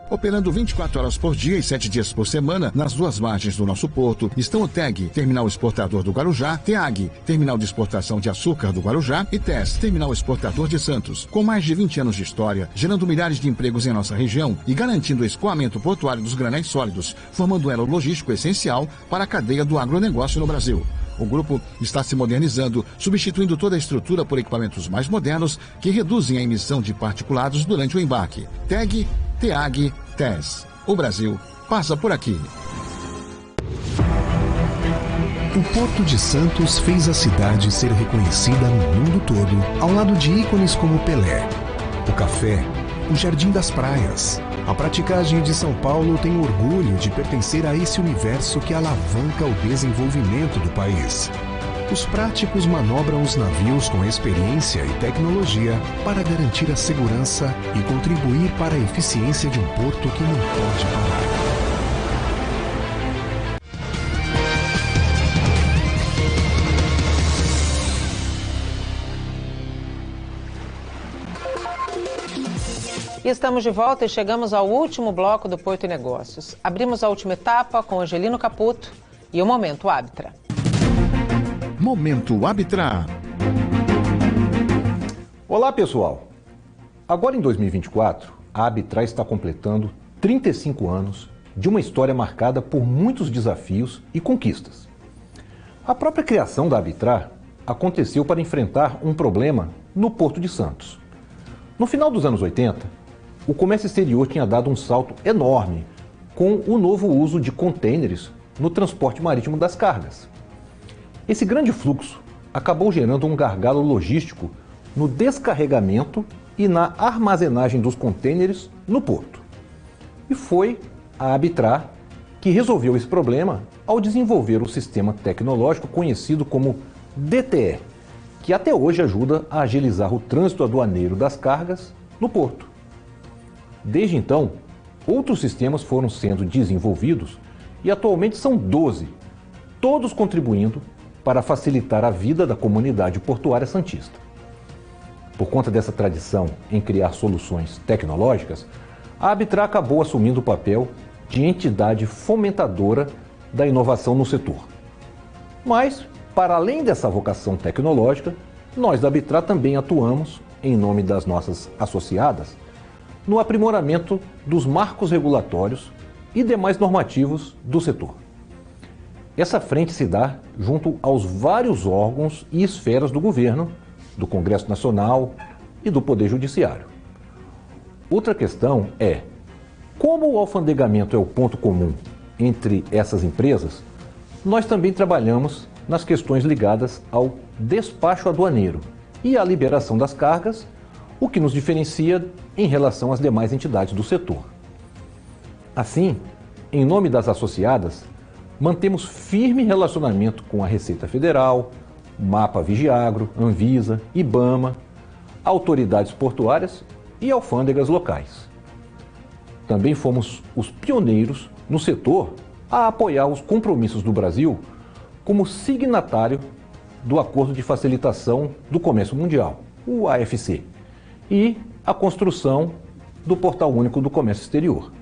Operando 24 horas por dia e 7 dias por semana, nas 2 margens do nosso porto, estão o TEG, Terminal Exportador do Guarujá, TEAG, Terminal de Exportação de Açúcar do Guarujá, e TES, Terminal Exportador de Santos. Com mais de 20 anos de história, gerando milhares de empregos em nossa região e garantindo o escoamento portuário dos granéis sólidos, formando um elo logístico essencial para a cadeia do agronegócio no Brasil. O grupo está se modernizando, substituindo toda a estrutura por equipamentos mais modernos que reduzem a emissão de particulados durante o embarque. TEG, TEAG, TES. O Brasil passa por aqui. O Porto de Santos fez a cidade ser reconhecida no mundo todo, ao lado de ícones como Pelé, o café, o Jardim das Praias. A praticagem de São Paulo tem orgulho de pertencer a esse universo que alavanca o desenvolvimento do país. Os práticos manobram os navios com experiência e tecnologia para garantir a segurança e contribuir para a eficiência de um porto que não pode parar. E estamos de volta e chegamos ao último bloco do Porto e Negócios. Abrimos a última etapa com Angelino Caputo e o Momento Ábitra. Momento Ábitra. Olá, pessoal. Agora em 2024, a Ábitra está completando 35 anos de uma história marcada por muitos desafios e conquistas. A própria criação da Ábitra aconteceu para enfrentar um problema no Porto de Santos. No final dos anos 80, o comércio exterior tinha dado um salto enorme com o novo uso de contêineres no transporte marítimo das cargas. Esse grande fluxo acabou gerando um gargalo logístico no descarregamento e na armazenagem dos contêineres no porto. E foi a Ábitra que resolveu esse problema ao desenvolver o sistema tecnológico conhecido como DTE, que até hoje ajuda a agilizar o trânsito aduaneiro das cargas no porto. Desde então, outros sistemas foram sendo desenvolvidos e atualmente são 12, todos contribuindo para facilitar a vida da comunidade portuária santista. Por conta dessa tradição em criar soluções tecnológicas, a Ábitra acabou assumindo o papel de entidade fomentadora da inovação no setor. Mas, para além dessa vocação tecnológica, nós da Ábitra também atuamos, em nome das nossas associadas, no aprimoramento dos marcos regulatórios e demais normativos do setor. Essa frente se dá junto aos vários órgãos e esferas do governo, do Congresso Nacional e do Poder Judiciário. Outra questão é, como o alfandegamento é o ponto comum entre essas empresas, nós também trabalhamos nas questões ligadas ao despacho aduaneiro e à liberação das cargas, o que nos diferencia em relação às demais entidades do setor. Assim, em nome das associadas, mantemos firme relacionamento com a Receita Federal, Mapa Vigiagro, Anvisa, IBAMA, autoridades portuárias e alfândegas locais. Também fomos os pioneiros no setor a apoiar os compromissos do Brasil como signatário do Acordo de Facilitação do Comércio Mundial, o AFC, e a construção do Portal Único do Comércio Exterior.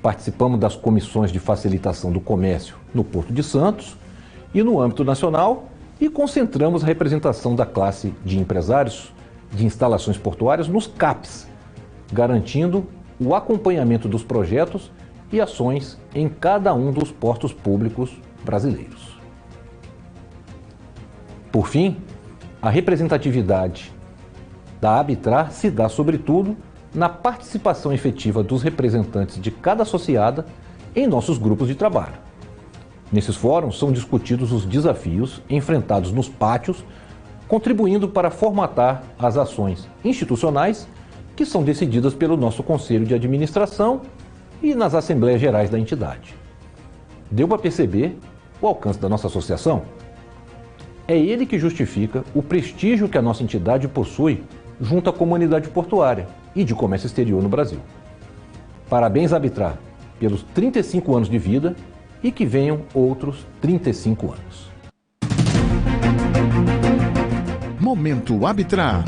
Participamos das comissões de facilitação do comércio no Porto de Santos e no âmbito nacional e concentramos a representação da classe de empresários de instalações portuárias nos CAPs, garantindo o acompanhamento dos projetos e ações em cada um dos portos públicos brasileiros. Por fim, a representatividade da Ábitra se dá, sobretudo, na participação efetiva dos representantes de cada associada em nossos grupos de trabalho. Nesses fóruns são discutidos os desafios enfrentados nos pátios, contribuindo para formatar as ações institucionais que são decididas pelo nosso Conselho de Administração e nas Assembleias Gerais da entidade. Deu para perceber o alcance da nossa associação? É ele que justifica o prestígio que a nossa entidade possui junto à comunidade portuária e de comércio exterior no Brasil. Parabéns, Ábitra, pelos 35 anos de vida e que venham outros 35 anos. Momento Ábitra.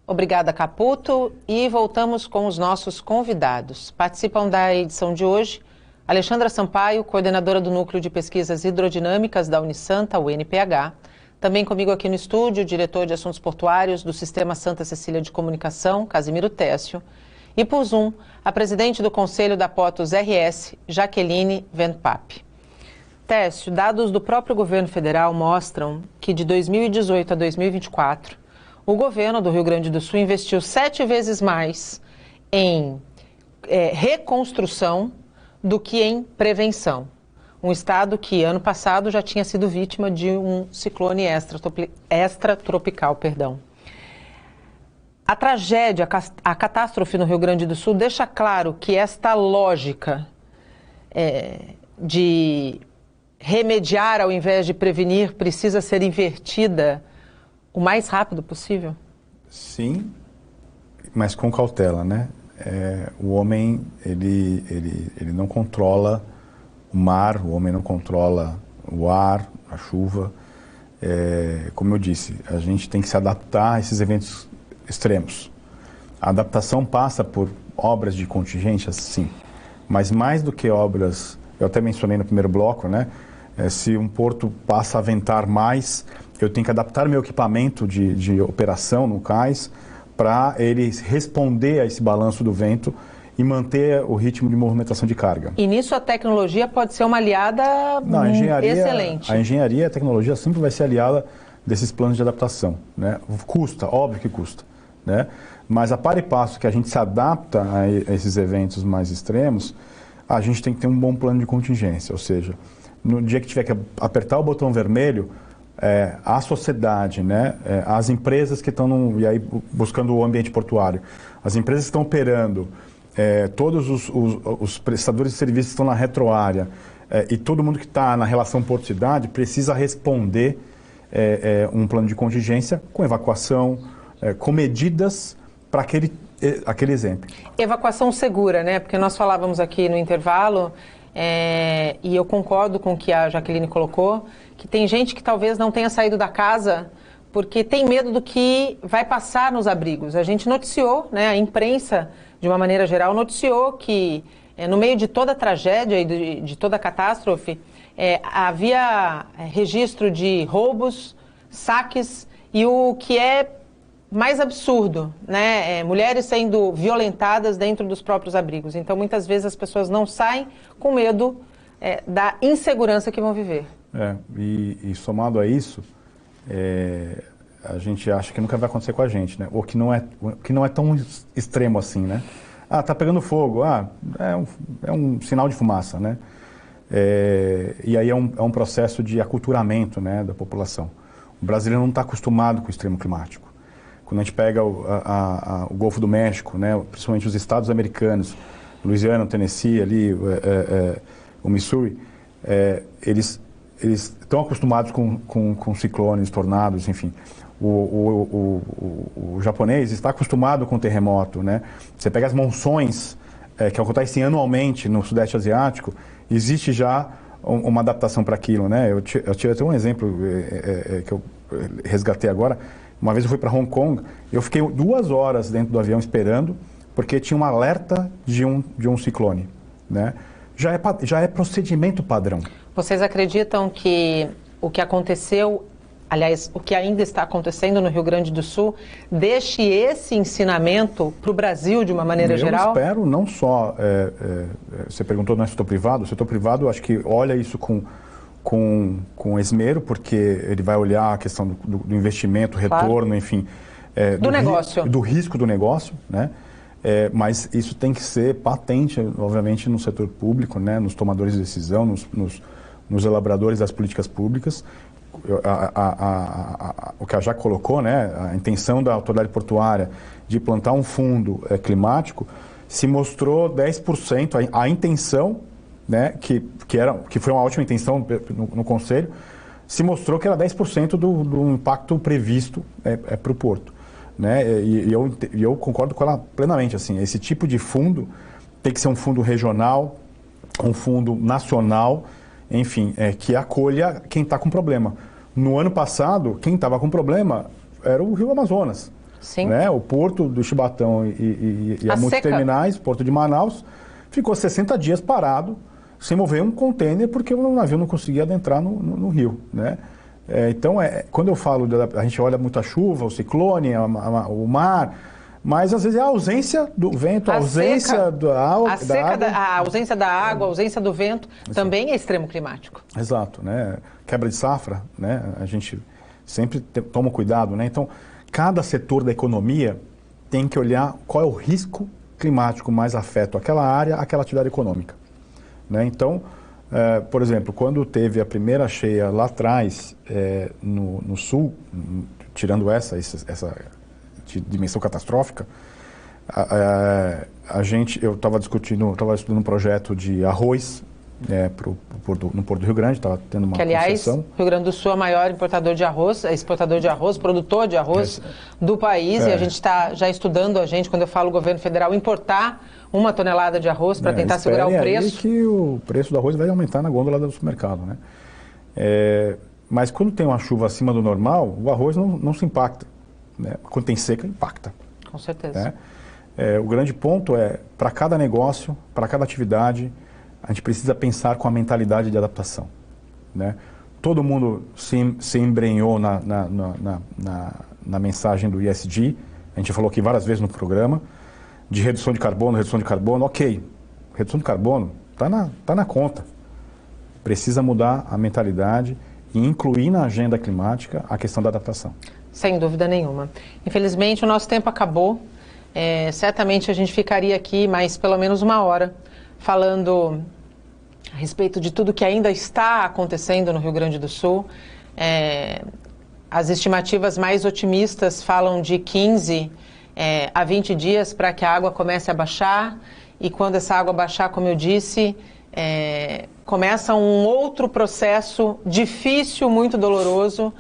Obrigada, Caputo. E voltamos com os nossos convidados. Participam da edição de hoje Alexandra Sampaio, coordenadora do Núcleo de Pesquisas Hidrodinâmicas da Unisanta, o NPH. Também comigo aqui no estúdio, o diretor de Assuntos Portuários do Sistema Santa Cecília de Comunicação, Casimiro Técio. E por Zoom, a presidente do Conselho da Portos RS, Jaqueline Venpap. Técio, dados do próprio governo federal mostram que de 2018 a 2024, o governo do Rio Grande do Sul investiu 7 vezes mais em reconstrução do que em prevenção. Um estado que ano passado já tinha sido vítima de um ciclone extratropical. A tragédia, a catástrofe no Rio Grande do Sul deixa claro que esta lógica de remediar ao invés de prevenir precisa ser invertida o mais rápido possível? Sim, mas com cautela, né? O homem, ele não controla o mar, o homem não controla o ar, a chuva. Como eu disse, a gente tem que se adaptar a esses eventos extremos. A adaptação passa por obras de contingência, sim, mas mais do que obras, eu até mencionei no primeiro bloco, né? Se um porto passa a ventar mais, eu tenho que adaptar meu equipamento de operação no cais para ele responder a esse balanço do vento e manter o ritmo de movimentação de carga. E nisso a tecnologia pode ser uma aliada excelente. A engenharia e a tecnologia sempre vai ser aliada desses planos de adaptação, né? Custa, óbvio que custa, né? Mas a par e passo que a gente se adapta a esses eventos mais extremos, a gente tem que ter um bom plano de contingência, ou seja, no dia que tiver que apertar o botão vermelho, a sociedade, né, as empresas que estão buscando o ambiente portuário, as empresas que estão operando, todos os prestadores de serviços que estão na retroárea e todo mundo que está na relação porto-cidade precisa responder um plano de contingência com evacuação, com medidas para aquele exemplo. Evacuação segura, né? Porque nós falávamos aqui no intervalo, e eu concordo com o que a Jaqueline colocou, que tem gente que talvez não tenha saído da casa porque tem medo do que vai passar nos abrigos. A gente noticiou, né, a imprensa, de uma maneira geral, noticiou que no meio de toda a tragédia e de toda a catástrofe, havia registro de roubos, saques e o que é mais absurdo, né? Mulheres sendo violentadas dentro dos próprios abrigos. Então, muitas vezes as pessoas não saem com medo da insegurança que vão viver. E somado a isso, a gente acha que nunca vai acontecer com a gente, né? Ou que não é tão extremo assim, né? Tá pegando fogo, é um sinal de fumaça, né? E aí é um processo de aculturamento, né, da população. O brasileiro não está acostumado com o extremo climático. Quando a gente pega o Golfo do México, né, principalmente os estados americanos, Louisiana, Tennessee, ali, o Missouri, eles estão acostumados com ciclones, tornados, enfim. O japonês está acostumado com terremoto, né? Você pega as monções que acontecem anualmente no Sudeste Asiático, existe já uma adaptação para aquilo, né? Eu tive até um exemplo que eu resgatei agora. Uma vez eu fui para Hong Kong, eu fiquei 2 horas dentro do avião esperando, porque tinha um alerta de um ciclone, né? Já é procedimento padrão. Vocês acreditam que o que aconteceu, aliás, o que ainda está acontecendo no Rio Grande do Sul, deixe esse ensinamento para o Brasil de uma maneira geral? Eu espero, não só... você perguntou no setor privado. O setor privado, acho que olha isso com esmero, porque ele vai olhar a questão do investimento, retorno, claro. Enfim... do negócio. Do risco do negócio, né? Mas isso tem que ser patente, obviamente, no setor público, né? Nos tomadores de decisão, nos elaboradores das políticas públicas. O que a Jaque colocou, né? A intenção da autoridade portuária de plantar um fundo climático se mostrou 10%, a intenção, né? Que foi uma ótima intenção no Conselho, se mostrou que era 10% do impacto previsto para o Porto. Né? E eu concordo com ela plenamente. Assim, esse tipo de fundo tem que ser um fundo regional, um fundo nacional, enfim, que acolha quem está com problema. No ano passado, quem estava com problema era o Rio Amazonas. Sim. Né? O Porto do Chibatão e a Multiterminais, Porto de Manaus, ficou 60 dias parado, sem mover um contêiner, porque o navio não conseguia adentrar no rio. Né? Então, quando eu falo, a gente olha muito a chuva, o ciclone, o mar, mas às vezes é a ausência do vento, a ausência da água. A ausência da água, a ausência do vento, também é extremo climático. Exato, né? Quebra de safra, né? A gente sempre toma cuidado, né? Então, cada setor da economia tem que olhar qual é o risco climático mais afeta aquela área, aquela atividade econômica. Né? Então, por exemplo, quando teve a primeira cheia lá atrás, no sul, tirando essa dimensão catastrófica, eu estava estudando um projeto de arroz no Porto do Rio Grande, estava tendo uma concessão. Aliás, o Rio Grande do Sul é o maior importador de arroz, exportador de arroz, produtor de arroz do país, e a gente está já estudando, quando eu falo governo federal, importar 1 tonelada de arroz para tentar segurar o preço. Aí que o preço do arroz vai aumentar na gôndola do supermercado, né? Mas quando tem uma chuva acima do normal, o arroz não se impacta, né? Quando tem seca, impacta. Com certeza. O grande ponto é, para cada negócio, para cada atividade, a gente precisa pensar com a mentalidade de adaptação, né? Todo mundo se embrenhou na mensagem do ESG, a gente falou aqui várias vezes no programa, de redução de carbono, ok. Redução de carbono tá na conta. Precisa mudar a mentalidade e incluir na agenda climática a questão da adaptação. Sem dúvida nenhuma. Infelizmente, o nosso tempo acabou. Certamente a gente ficaria aqui mais pelo menos 1 hora falando a respeito de tudo que ainda está acontecendo no Rio Grande do Sul. As estimativas mais otimistas falam de 15 a 20 dias para que a água comece a baixar, e quando essa água baixar, como eu disse, começa um outro processo difícil, muito doloroso,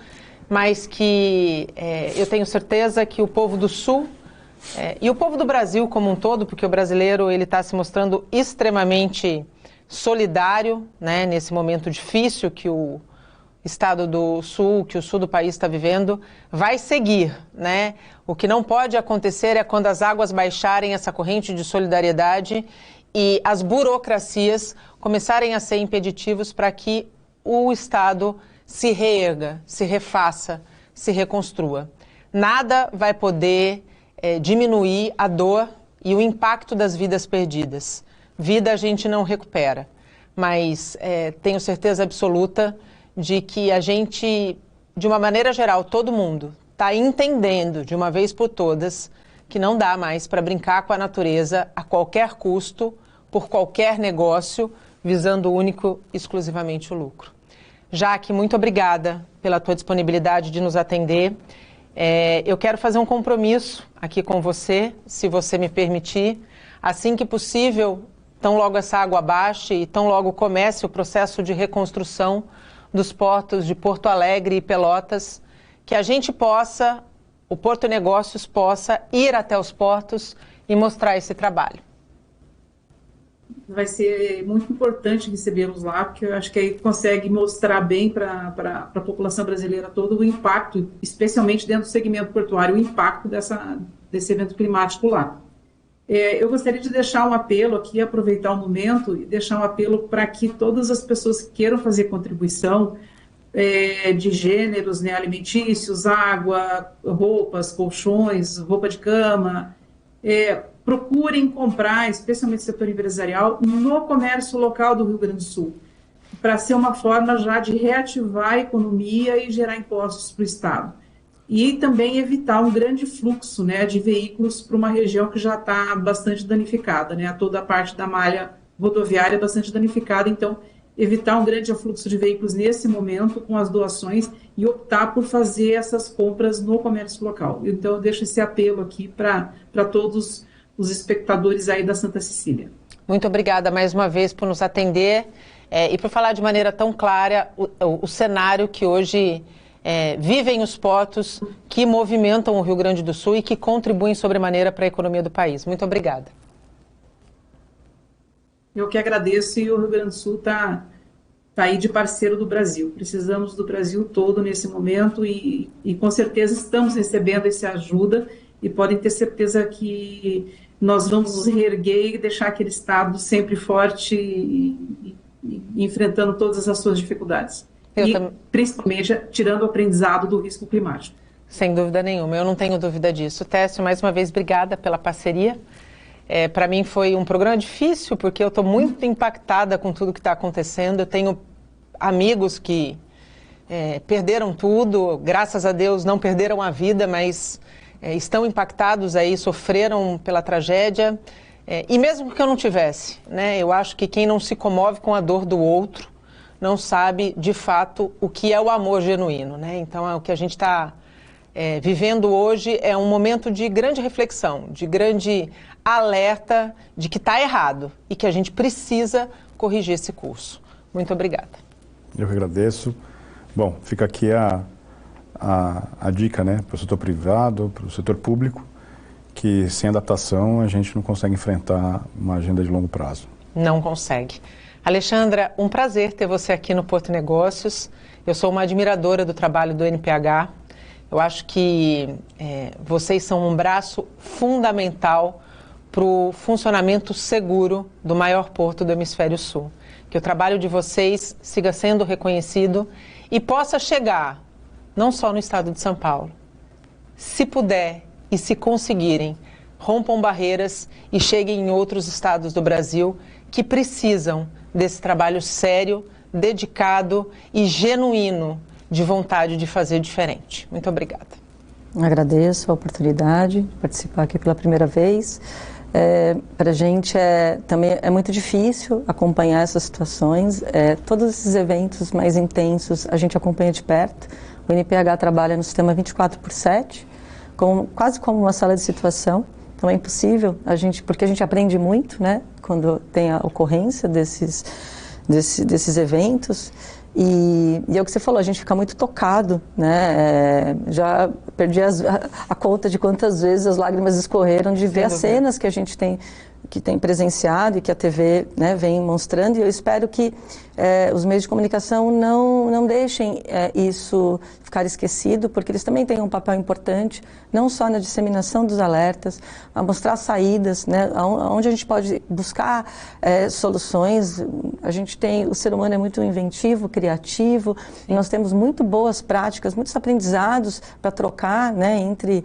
mas que eu tenho certeza que o povo do Sul e o povo do Brasil como um todo, porque o brasileiro ele está se mostrando extremamente solidário, né, nesse momento difícil que o estado do Sul, que o sul do país está vivendo, vai seguir, né? O que não pode acontecer é quando as águas baixarem essa corrente de solidariedade e as burocracias começarem a ser impeditivos para que o Estado se reerga, se refaça, se reconstrua. Nada vai poder diminuir a dor e o impacto das vidas perdidas. Vida a gente não recupera, mas tenho certeza absoluta de que a gente, de uma maneira geral, todo mundo está entendendo de uma vez por todas que não dá mais para brincar com a natureza a qualquer custo, por qualquer negócio, visando único exclusivamente o lucro. Jaque, muito obrigada pela tua disponibilidade de nos atender. Eu quero fazer um compromisso aqui com você, se você me permitir, assim que possível, tão logo essa água baixe e tão logo comece o processo de reconstrução dos portos de Porto Alegre e Pelotas, que a gente possa, o Porto Negócios possa ir até os portos e mostrar esse trabalho. Vai ser muito importante recebê-los lá, porque eu acho que aí consegue mostrar bem para a população brasileira todo o impacto, especialmente dentro do segmento portuário, o impacto desse evento climático lá. Eu gostaria de deixar um apelo aqui, aproveitar o momento e deixar um apelo para que todas as pessoas que queiram fazer contribuição de gêneros, né, alimentícios, água, roupas, colchões, roupa de cama, procurem comprar, especialmente no setor empresarial, no comércio local do Rio Grande do Sul, para ser uma forma já de reativar a economia e gerar impostos para o Estado. E também evitar um grande fluxo, né, de veículos para uma região que já está bastante danificada, né, toda a parte da malha rodoviária é bastante danificada, então evitar um grande afluxo de veículos nesse momento com as doações e optar por fazer essas compras no comércio local. Então eu deixo esse apelo aqui para todos os espectadores aí da Santa Cecília. Muito obrigada mais uma vez por nos atender e por falar de maneira tão clara o cenário que hoje vivem os portos que movimentam o Rio Grande do Sul e que contribuem sobremaneira para a economia do país. Muito obrigada. Eu que agradeço, e o Rio Grande do Sul está aí de parceiro do Brasil. Precisamos do Brasil todo nesse momento e com certeza estamos recebendo essa ajuda e podem ter certeza que nós vamos nos reerguer e deixar aquele Estado sempre forte e enfrentando todas as suas dificuldades. Principalmente tirando o aprendizado do risco climático. Sem dúvida nenhuma, eu não tenho dúvida disso. Técio, mais uma vez, obrigada pela parceria. Para mim foi um programa difícil, porque eu estou muito impactada com tudo que está acontecendo. Eu tenho amigos que perderam tudo, graças a Deus não perderam a vida, mas estão impactados aí, sofreram pela tragédia. E mesmo que eu não tivesse, né, eu acho que quem não se comove com a dor do outro não sabe, de fato, o que é o amor genuíno, né? Então, o que a gente está vivendo hoje é um momento de grande reflexão, de grande alerta de que está errado e que a gente precisa corrigir esse curso. Muito obrigada. Eu que agradeço. Bom, fica aqui a dica, né, para o setor privado, para o setor público, que sem adaptação a gente não consegue enfrentar uma agenda de longo prazo. Não consegue. Alexandra, um prazer ter você aqui no Porto Negócios. Eu sou uma admiradora do trabalho do NPH. Eu acho que vocês são um braço fundamental para o funcionamento seguro do maior porto do Hemisfério Sul. Que o trabalho de vocês siga sendo reconhecido e possa chegar, não só no estado de São Paulo. Se puder e se conseguirem, rompam barreiras e cheguem em outros estados do Brasil que precisam desse trabalho sério, dedicado e genuíno de vontade de fazer diferente. Muito obrigada. Agradeço a oportunidade de participar aqui pela primeira vez. Para a gente também é muito difícil acompanhar essas situações. Todos esses eventos mais intensos a gente acompanha de perto. O NPH trabalha no sistema 24/7, quase como uma sala de situação. Então é impossível, porque a gente aprende muito, né, quando tem a ocorrência desses eventos. E é o que você falou, a gente fica muito tocado, né? Já perdi a conta de quantas vezes as lágrimas escorreram de ver as cenas que a gente tem presenciado e que a TV, né, vem mostrando. E eu espero que os meios de comunicação não deixem isso ficar esquecido, porque eles também têm um papel importante, não só na disseminação dos alertas, a mostrar saídas, né, onde a gente pode buscar soluções. O ser humano é muito inventivo, criativo, e nós temos muito boas práticas, muitos aprendizados para trocar, né, entre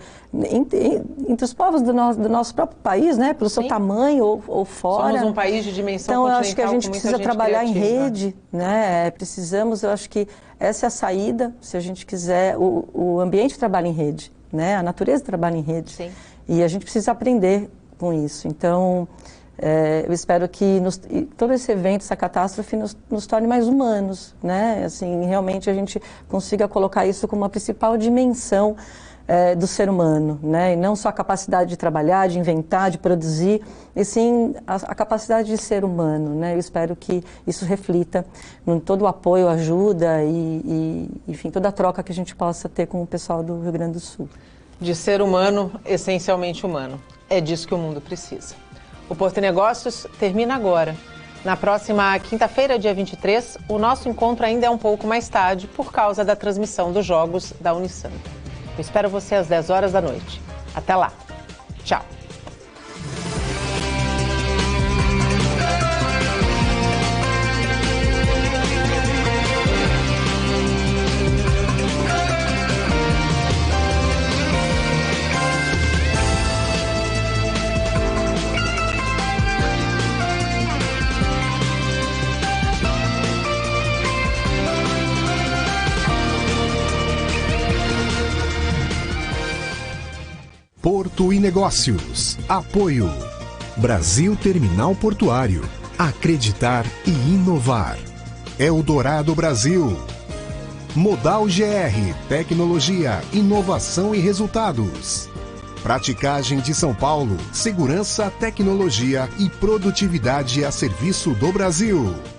os povos do nosso próprio país, né, pelo seu tamanho ou fora. Somos um país de dimensão continental. Então, eu acho que a gente com precisa trabalhar criativa. em rede, né? Eu acho que essa é a saída, se a gente quiser. O ambiente trabalha em rede, né? A natureza trabalha em rede. Sim. E a gente precisa aprender com isso. Então, eu espero que todo esse evento, essa catástrofe, nos torne mais humanos, né? Assim, realmente a gente consiga colocar isso como a principal dimensão do ser humano, né? E não só a capacidade de trabalhar, de inventar, de produzir, e sim a capacidade de ser humano, né? Eu espero que isso reflita em todo o apoio, ajuda e enfim, toda a troca que a gente possa ter com o pessoal do Rio Grande do Sul. De ser humano, essencialmente humano. É disso que o mundo precisa. O Porto Negócios termina agora. Na próxima quinta-feira, dia 23, o nosso encontro ainda é um pouco mais tarde por causa da transmissão dos jogos da Unisanta. Eu espero você às 10 horas da noite. Até lá. Tchau. Porto e Negócios. Apoio. Brasil Terminal Portuário. Acreditar e inovar. Eldorado Brasil. Modal GR. Tecnologia, inovação e resultados. Praticagem de São Paulo. Segurança, tecnologia e produtividade a serviço do Brasil.